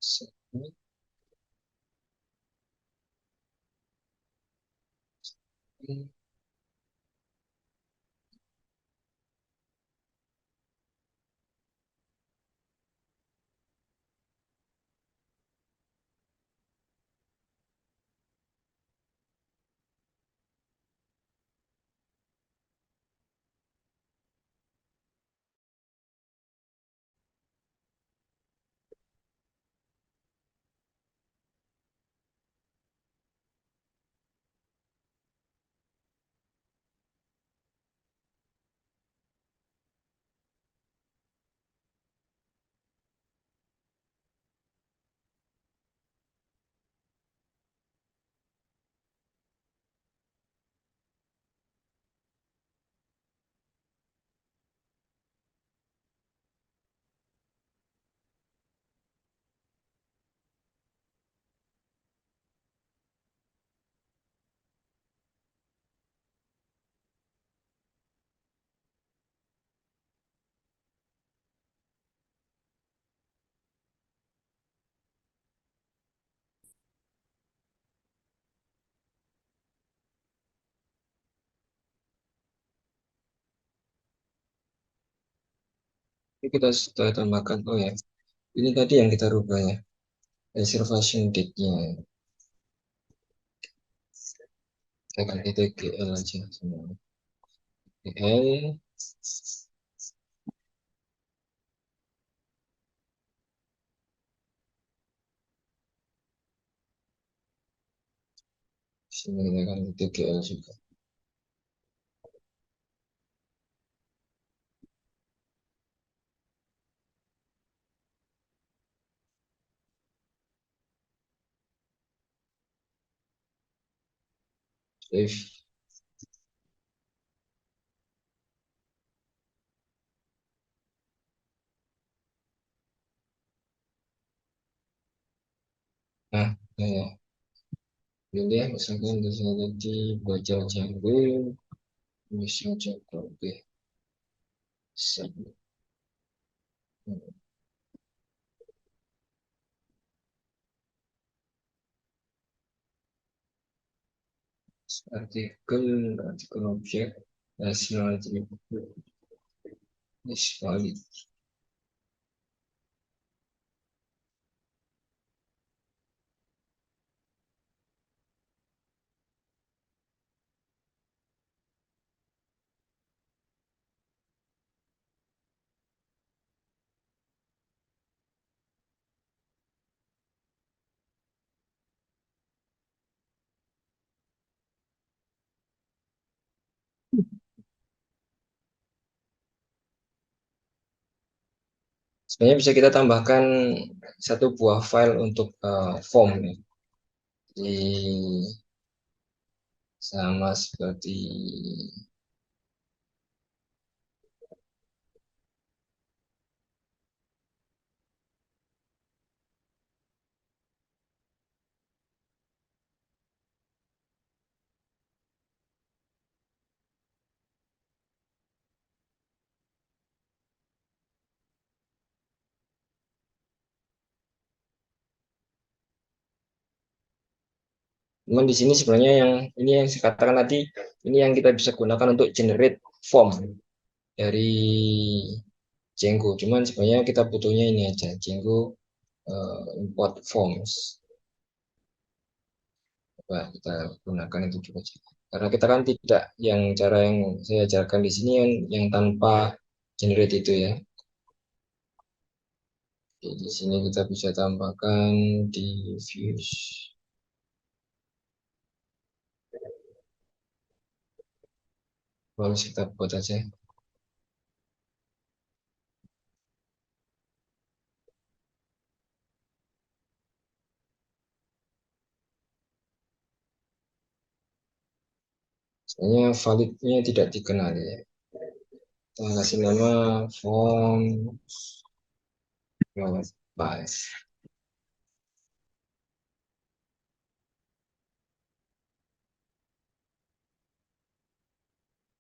Submit. Ini kita sudah tambahkan, oh ya, ini tadi yang kita rubah ya, reservation date-nya. Kita ganti TGL aja semua. TGL, sini kita ganti TGL juga. Save. Nah, ya, ini ya, misalkan di sini tadi baca Django, misal Django, oke, save. Artikel objek, hasil atribut, is valid. Sebenarnya bisa kita tambahkan satu buah file untuk form ya. Di sama seperti cuman di sini sebenarnya yang ini yang saya katakan tadi, ini yang kita bisa gunakan untuk generate form dari Django. Cuman sebenarnya kita butuhnya ini aja, Django import forms. Coba kita gunakan itu juga. Karena kita kan tidak yang cara yang saya ajarkan di sini yang tanpa generate itu ya. Jadi di sini kita bisa tambahkan di views. Lalu kita buat aja. Soalnya validnya tidak dikenal ya. Kita kasih nama font bias.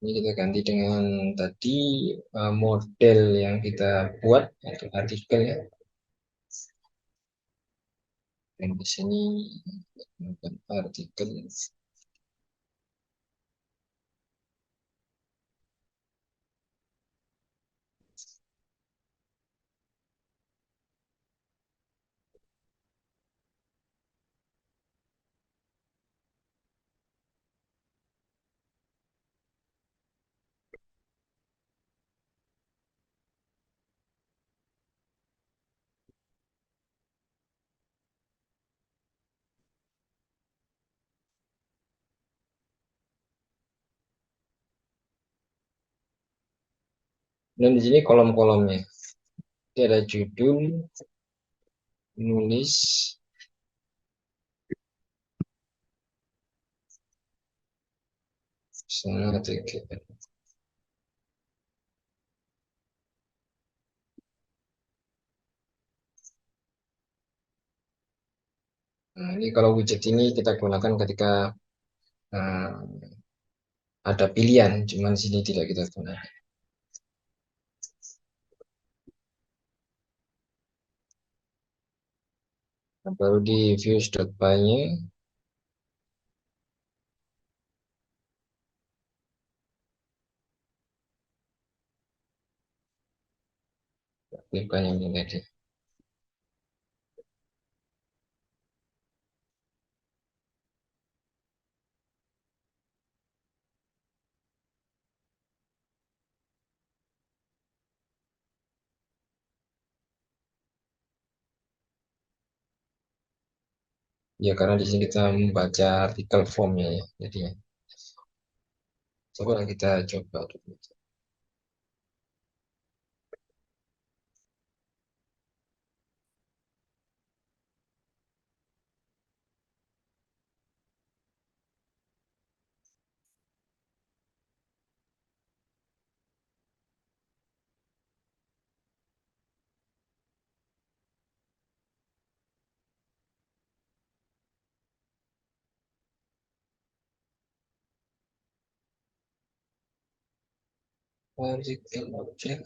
Ini kita ganti dengan tadi model yang kita buat untuk artikel ya. Dan di sini artikel. Dan di sini kolom-kolomnya. Ini ada judul, nulis, sana TGL. Nah, ini kalau widget ini kita gunakan ketika uh, ada pilihan, cuman sini tidak kita gunakan. Nah, baru di views.by-nya Bukan yang ini tadi. Ya karena di sini kita membaca artikel formnya ya. Jadi ya, coba kita coba dulu. Artikel objek,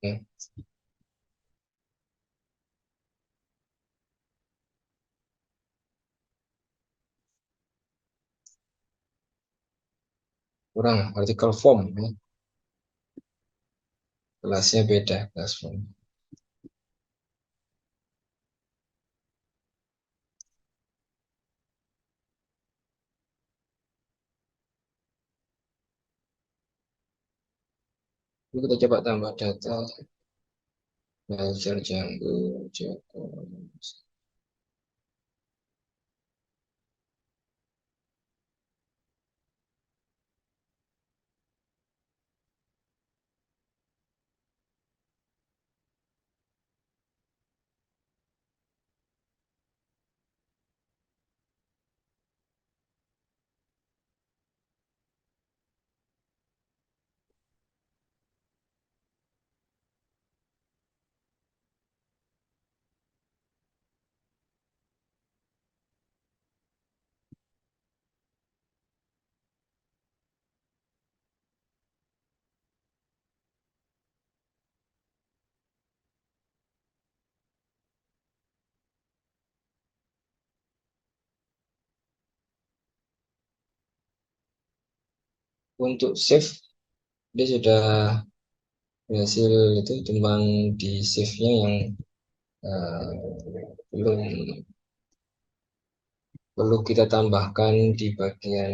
ya, kurang artikel form ya. Kelasnya beda kelas form. Ini kita coba tambah data belajar Django Joko. Untuk save dia sudah berhasil itu cuma di save-nya yang eh, belum perlu kita tambahkan di bagian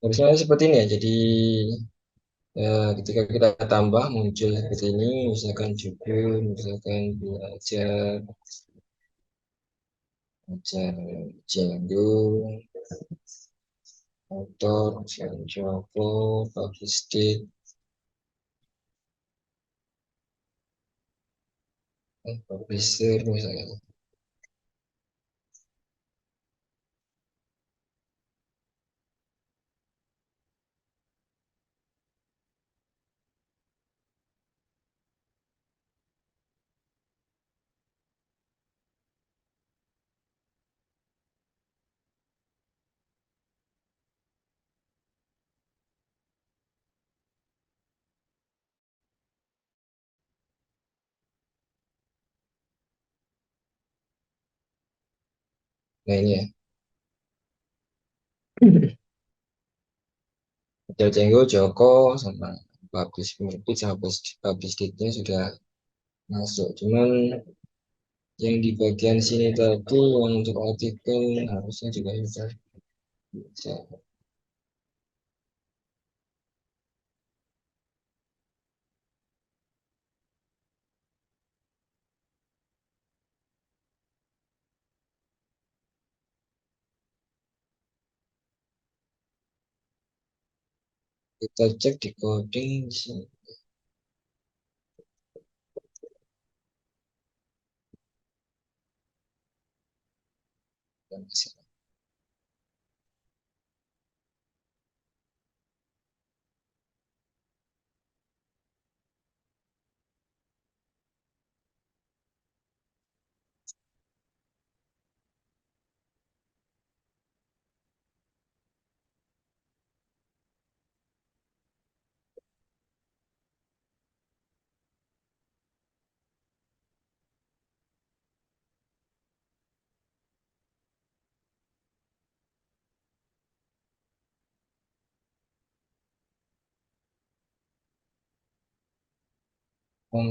Harusnya seperti ini ya. Jadi ketika kita tambah muncul seperti ini, misalkan judul, misalkan belajar, belajar Django, author, misalkan Joko, publish date, publisher misalnya. Nah ini ya. Hotel Cenggo, Joko, sama publish penerbit sama publish date-nya sudah masuk. Cuman yang di bagian sini tadi yang untuk artikel harusnya juga sudah bisa. Kita cek di coding di sini.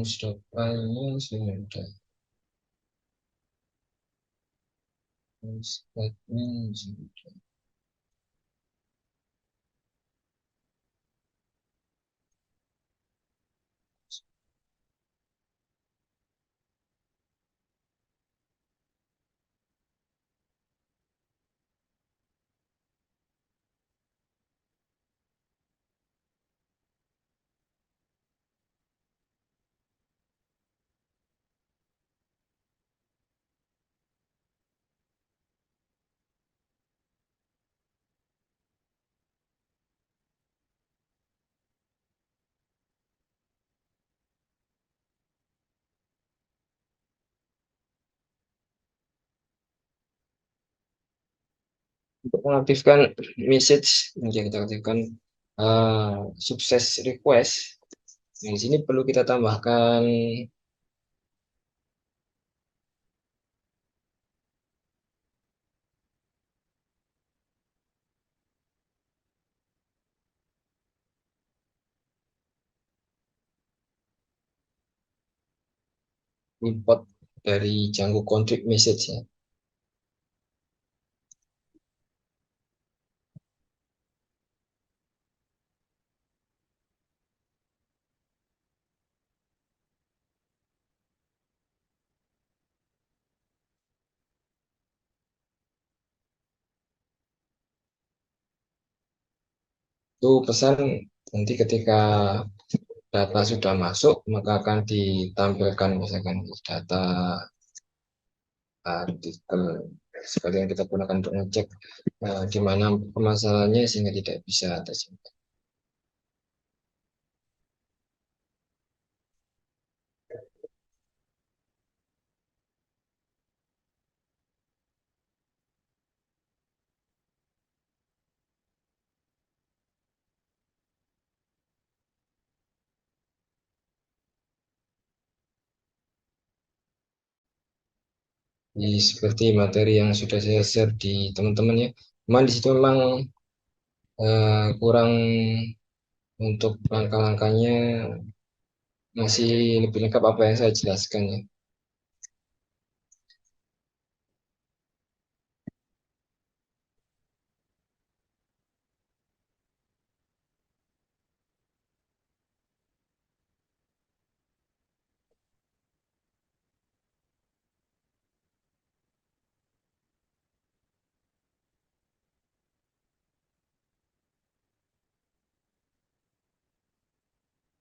Stop file-nya sudah. Statement sudah. Untuk mengaktifkan message, yang kita aktifkan sukses request. Di sini perlu kita tambahkan import dari Django config message ya. Itu pesan nanti ketika data sudah masuk, maka akan ditampilkan misalkan data artikel sekalian kita gunakan untuk ngecek di mana permasalahannya sehingga tidak bisa tersimpan. Jadi seperti materi yang sudah saya share di teman-teman ya. Cuman di situ memang kurang untuk langkah-langkahnya masih lebih lengkap apa yang saya jelaskan ya.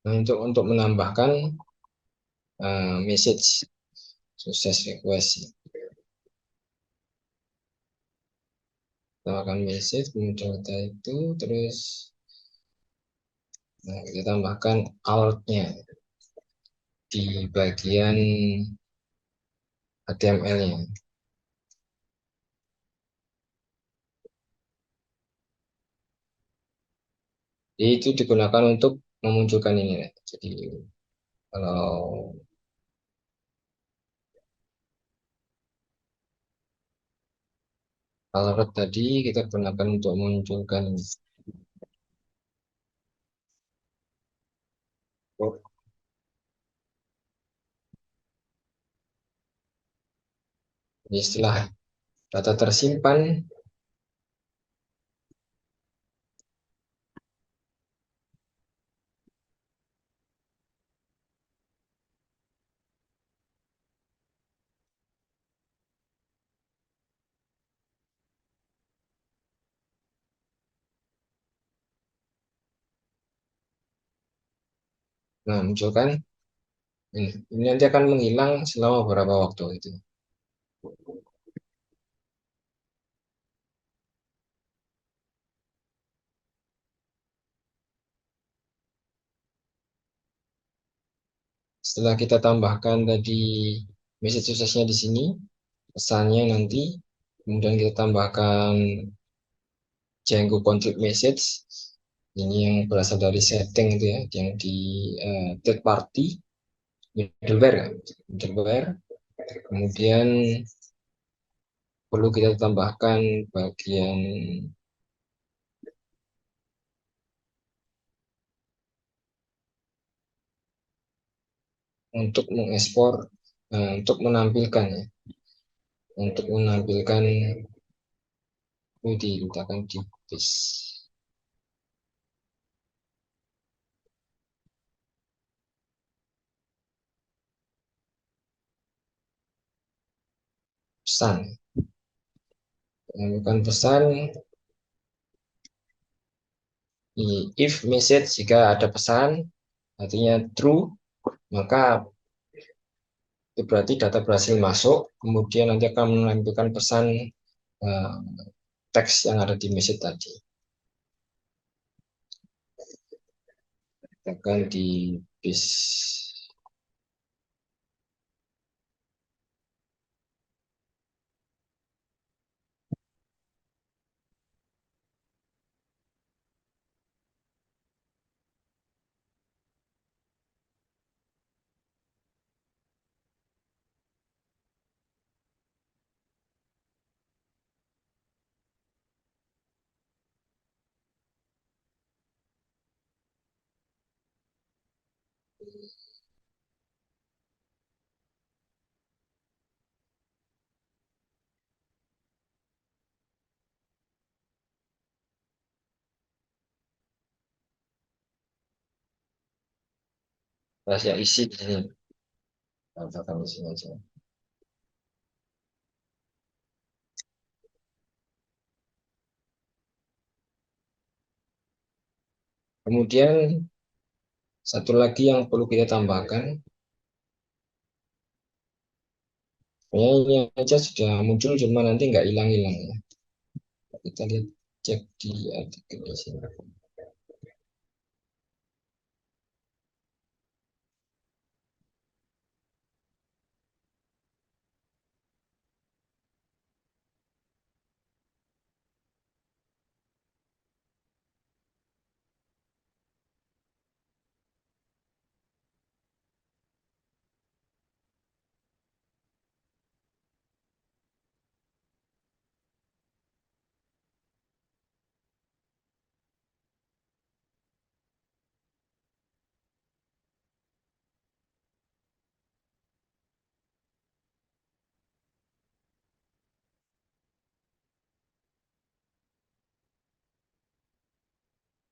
Nah, untuk menambahkan message sukses request, tambahkan message kemudian data itu terus kita tambahkan alertnya di bagian HTML-nya. Itu digunakan untuk memunculkan ini ya. Jadi kalau alert tadi kita gunakan untuk memunculkan istilah data tersimpan. Nah, munculkan ini. Ini nanti akan menghilang selama beberapa waktu itu. Setelah kita tambahkan tadi message suksesnya di sini, pesannya nanti, kemudian kita tambahkan Django config message. Ini yang berasal dari setting itu ya, yang di third party middleware, ya, middleware. Kemudian perlu kita tambahkan bagian untuk mengekspor, untuk menampilkan ya, untuk menampilkan itu diletakkan di base pesan, menampilkan pesan di if message. Jika ada pesan artinya true, maka itu berarti data berhasil masuk, kemudian nanti akan menampilkan pesan uh, teks yang ada di message tadi. Akan di base rahasia isi di sini. Katakan di sini aja. Kemudian satu lagi yang perlu kita tambahkan, ini aja sudah muncul, cuma nanti nggak hilang-hilang ya. Kita lihat, cek di artikel di sini.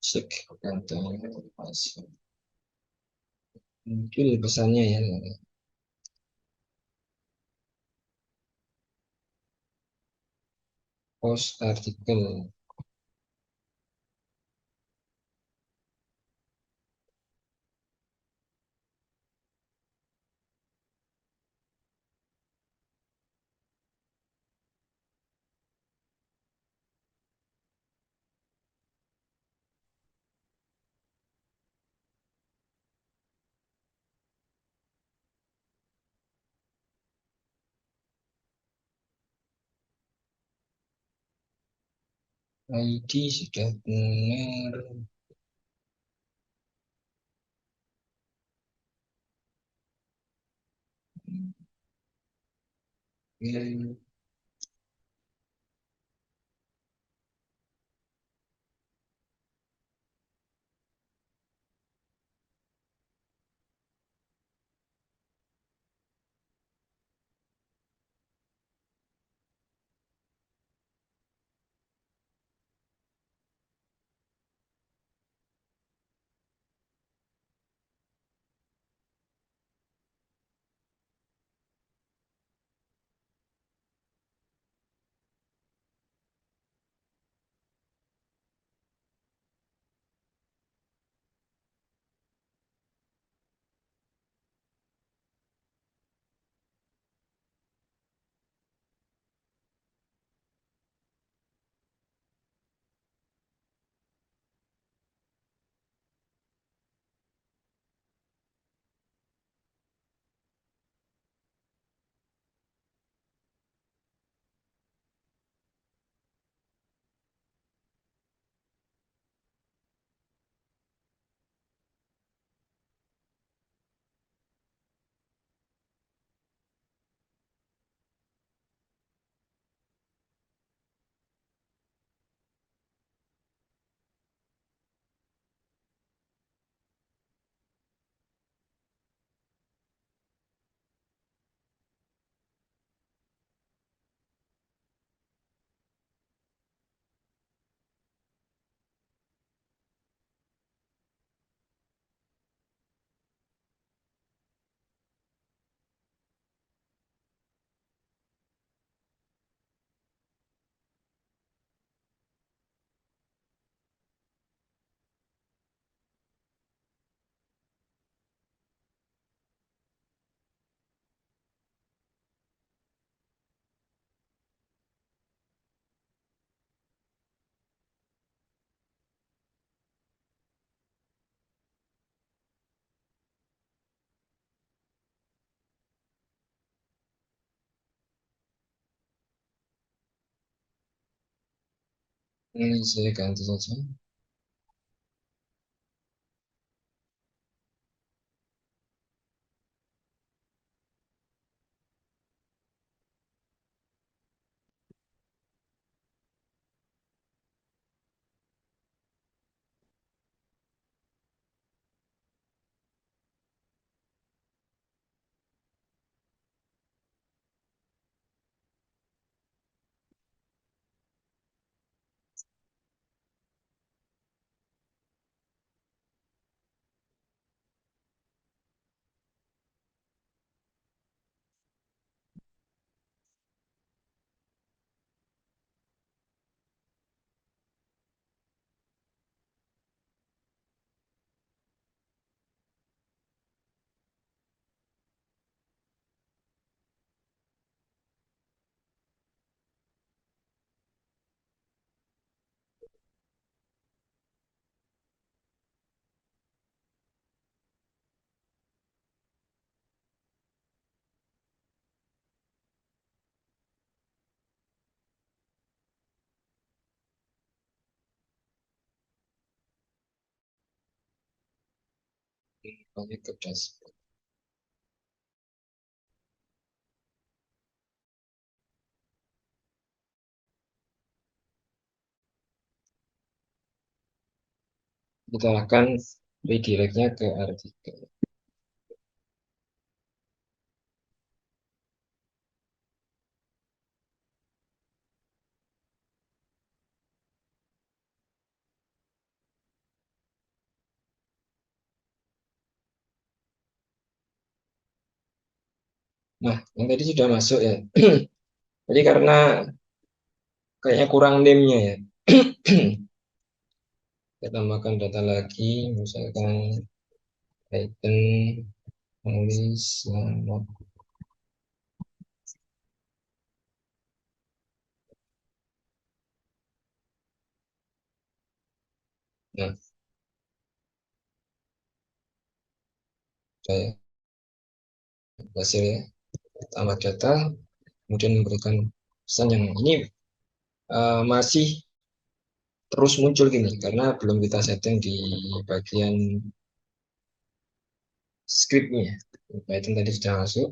Cek kantong masuk. Muncul pesannya ya. Post artikel. ID sudah benar. Oke. Ini saya ganti saja. Balik ke dashboard. Kita akan redirectnya ke artikel. Nah, yang tadi sudah masuk ya. Jadi karena kayaknya kurang name-nya ya. Kita tambahkan data lagi, misalkan item nulis nama. Nah, saya hasil ya, tambah data, kemudian memberikan pesan yang ini masih terus muncul gini karena belum kita setting di bagian scriptnya. Python tadi sudah masuk.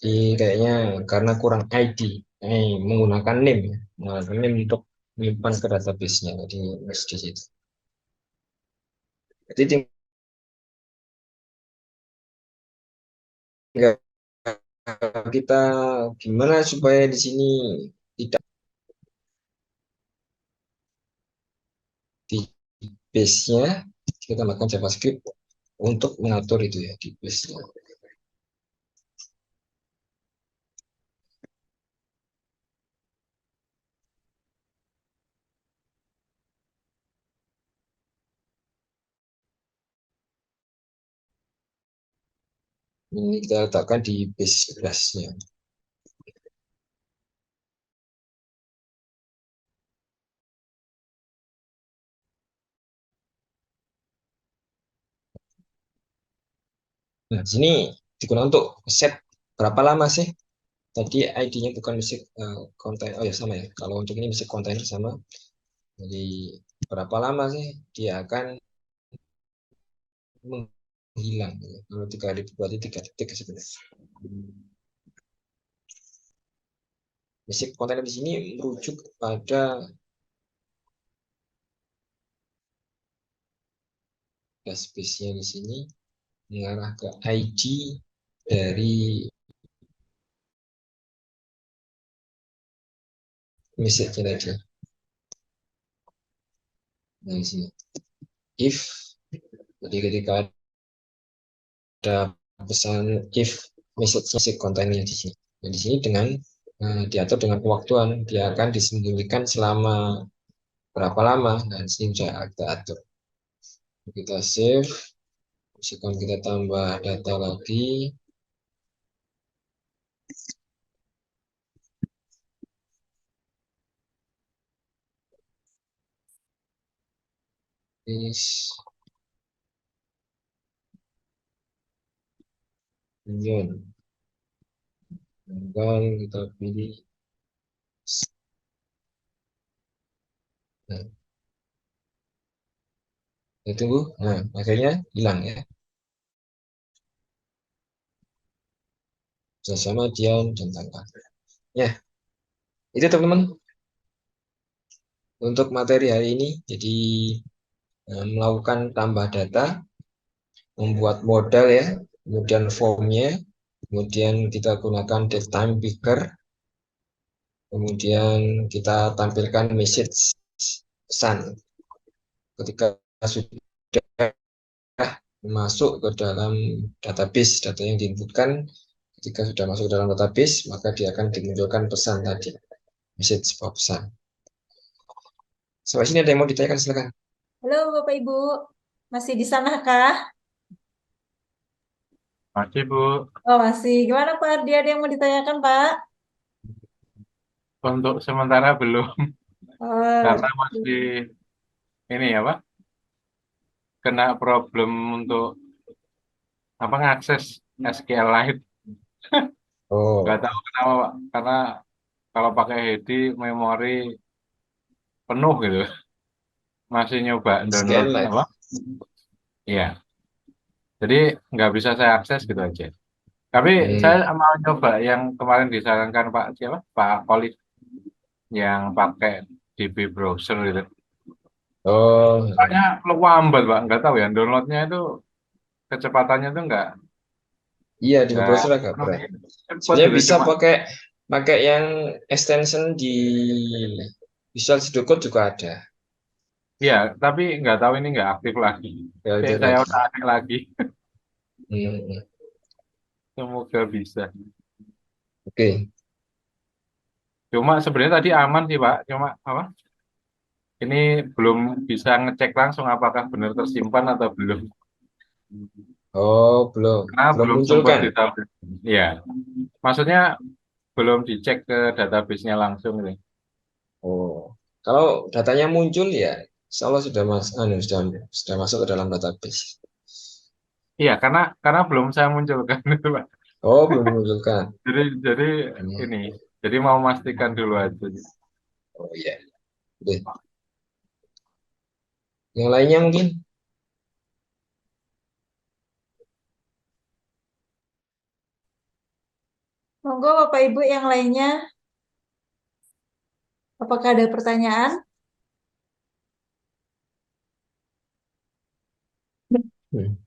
Jadi kayaknya karena kurang ID, menggunakan name ya, menggunakan name untuk menyimpan ke database-nya. Jadi miss di situ. Jadi tinggal kita gimana supaya di sini tidak di base-nya kita tambahkan JavaScript untuk mengatur itu ya di base-nya. Ini kita letakkan di base class-nya. Nah, sini digunakan untuk set berapa lama sih? Tadi ID-nya bukan basic container. Oh ya sama ya. Kalau untuk ini basic container sama. Jadi berapa lama sih dia akan menghilang? Kalau 3.000 berarti 3 detik sebenarnya. Basic container di sini merujuk pada space-nya di sini mengarah ke ID dari message tadi. Nah, di sini if, jadi ketika ada pesan if message containernya di sini. Nah, di sini dengan diatur dengan kewaktuan, dia akan disembunyikan selama berapa lama. Nah, di sini bisa kita atur. Kita save, misalkan kita tambah data lagi, is union. Dan kita pilih, nah, kita tunggu. Nah, akhirnya hilang ya. Sama Dian dan Tanpa. Ya, itu teman-teman untuk materi hari ini. Jadi melakukan tambah data, membuat model ya, kemudian formnya, kemudian kita gunakan datetime picker, kemudian kita tampilkan message pesan ketika sudah masuk ke dalam database, data yang diinputkan ketika sudah masuk ke dalam database, maka dia akan dimunculkan pesan tadi, message pesan. Sampai sini ada yang mau ditanyakan, silakan. Halo Bapak Ibu, masih di sana kah? Masih, Bu. Oh masih. Gimana Pak Ardi, ada yang mau ditanyakan Pak? Untuk sementara belum, Oh, karena masih ini ya, Pak, kena problem untuk apa ngakses SQLite. Nggak Oh, tahu kenapa, Pak. Karena kalau pakai Hedi memori penuh gitu. Masih nyoba download SQLite. apa? Iya. Jadi nggak bisa saya akses gitu aja. Tapi saya Hmm. mau coba yang kemarin disarankan Pak siapa? Pak Kolis yang pakai DB browser gitu. Oh, Soalnya lambat, Pak. Nggak tahu ya. Downloadnya itu kecepatannya tuh iya di nggak browser agak berat. cepet Sebenarnya gitu. bisa Cuma pakai pakai yang extension di Visual Studio Code juga ada. ya, tapi nggak tahu ini nggak aktif lagi. Ya Oke, ada saya lagi. udah aktif lagi. Hmm. Semoga bisa. Oke. Cuma sebenarnya tadi aman sih, Pak. Cuma apa? Ini belum bisa ngecek langsung apakah benar tersimpan atau belum. Oh, belum Karena belum belum muncul sempat kan? ditabrak. Ya, maksudnya belum dicek ke database-nya langsung nih. Oh, kalau datanya muncul ya, insya Allah sudah sudah masuk ke dalam database. Iya, karena belum saya munculkan, Pak. Oh, belum dimunculkan. Jadi Hmm. ini, jadi mau memastikan dulu aja. Oh iya. Oke. Yang lainnya mungkin. Monggo Bapak Ibu yang lainnya, apakah ada pertanyaan? Hmm.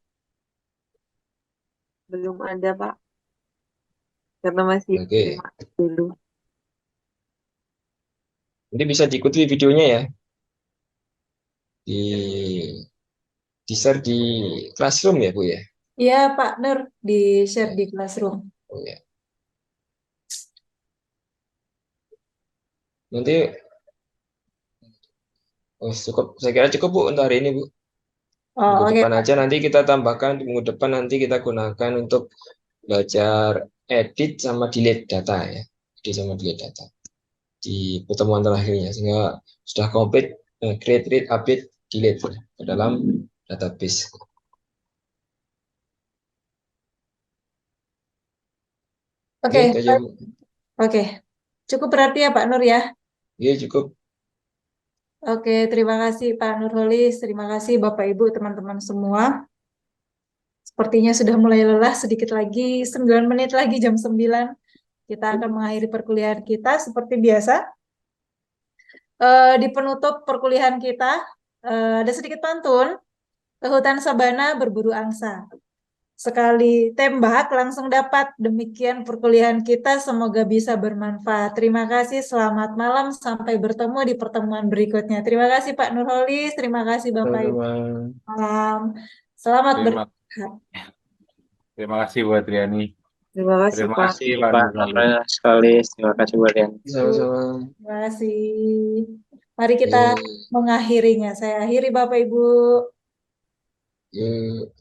Belum ada, Pak. Karena masih Oke. simak dulu. Nanti bisa diikuti videonya ya. Di share di Classroom ya Bu ya. Iya Pak Nur, di-share Ya. di Classroom. Oh ya. Nanti cukup. Saya kira cukup Bu untuk hari ini Bu. Minggu Oh, oke depan Pak. aja nanti kita tambahkan, minggu depan nanti kita gunakan untuk belajar edit sama delete data ya. Edit sama delete data di pertemuan terakhirnya sehingga sudah komplit create, read, update, delete ya, ke dalam database. Oke, Oke, itu aja Bu. oke. Cukup berarti ya Pak Nur ya. Iya cukup. Oke, terima kasih Pak Nurholis, terima kasih Bapak Ibu, teman-teman semua. Sepertinya sudah mulai lelah, sedikit lagi, 9 menit lagi jam 9. Kita akan mengakhiri perkuliahan kita seperti biasa. Di penutup perkuliahan kita, ada sedikit pantun. Ke hutan sabana berburu angsa. Sekali tembak langsung dapat. Demikian perkuliahan kita, semoga bisa bermanfaat. Terima kasih, selamat malam, sampai bertemu di pertemuan berikutnya. Terima kasih Pak Nurholis, terima kasih Bapak Ibu. Sama-sama. Malam. Selamat Terima, beristirahat. terima kasih buat Triani. Terima kasih, Terima Pak. kasih Pak Pak Nurholis. Nora sekali. Terima kasih buat yang Sama-sama. Terima kasih. Mari kita Yuk, mengakhirinya. Saya akhiri Bapak Ibu. yuk.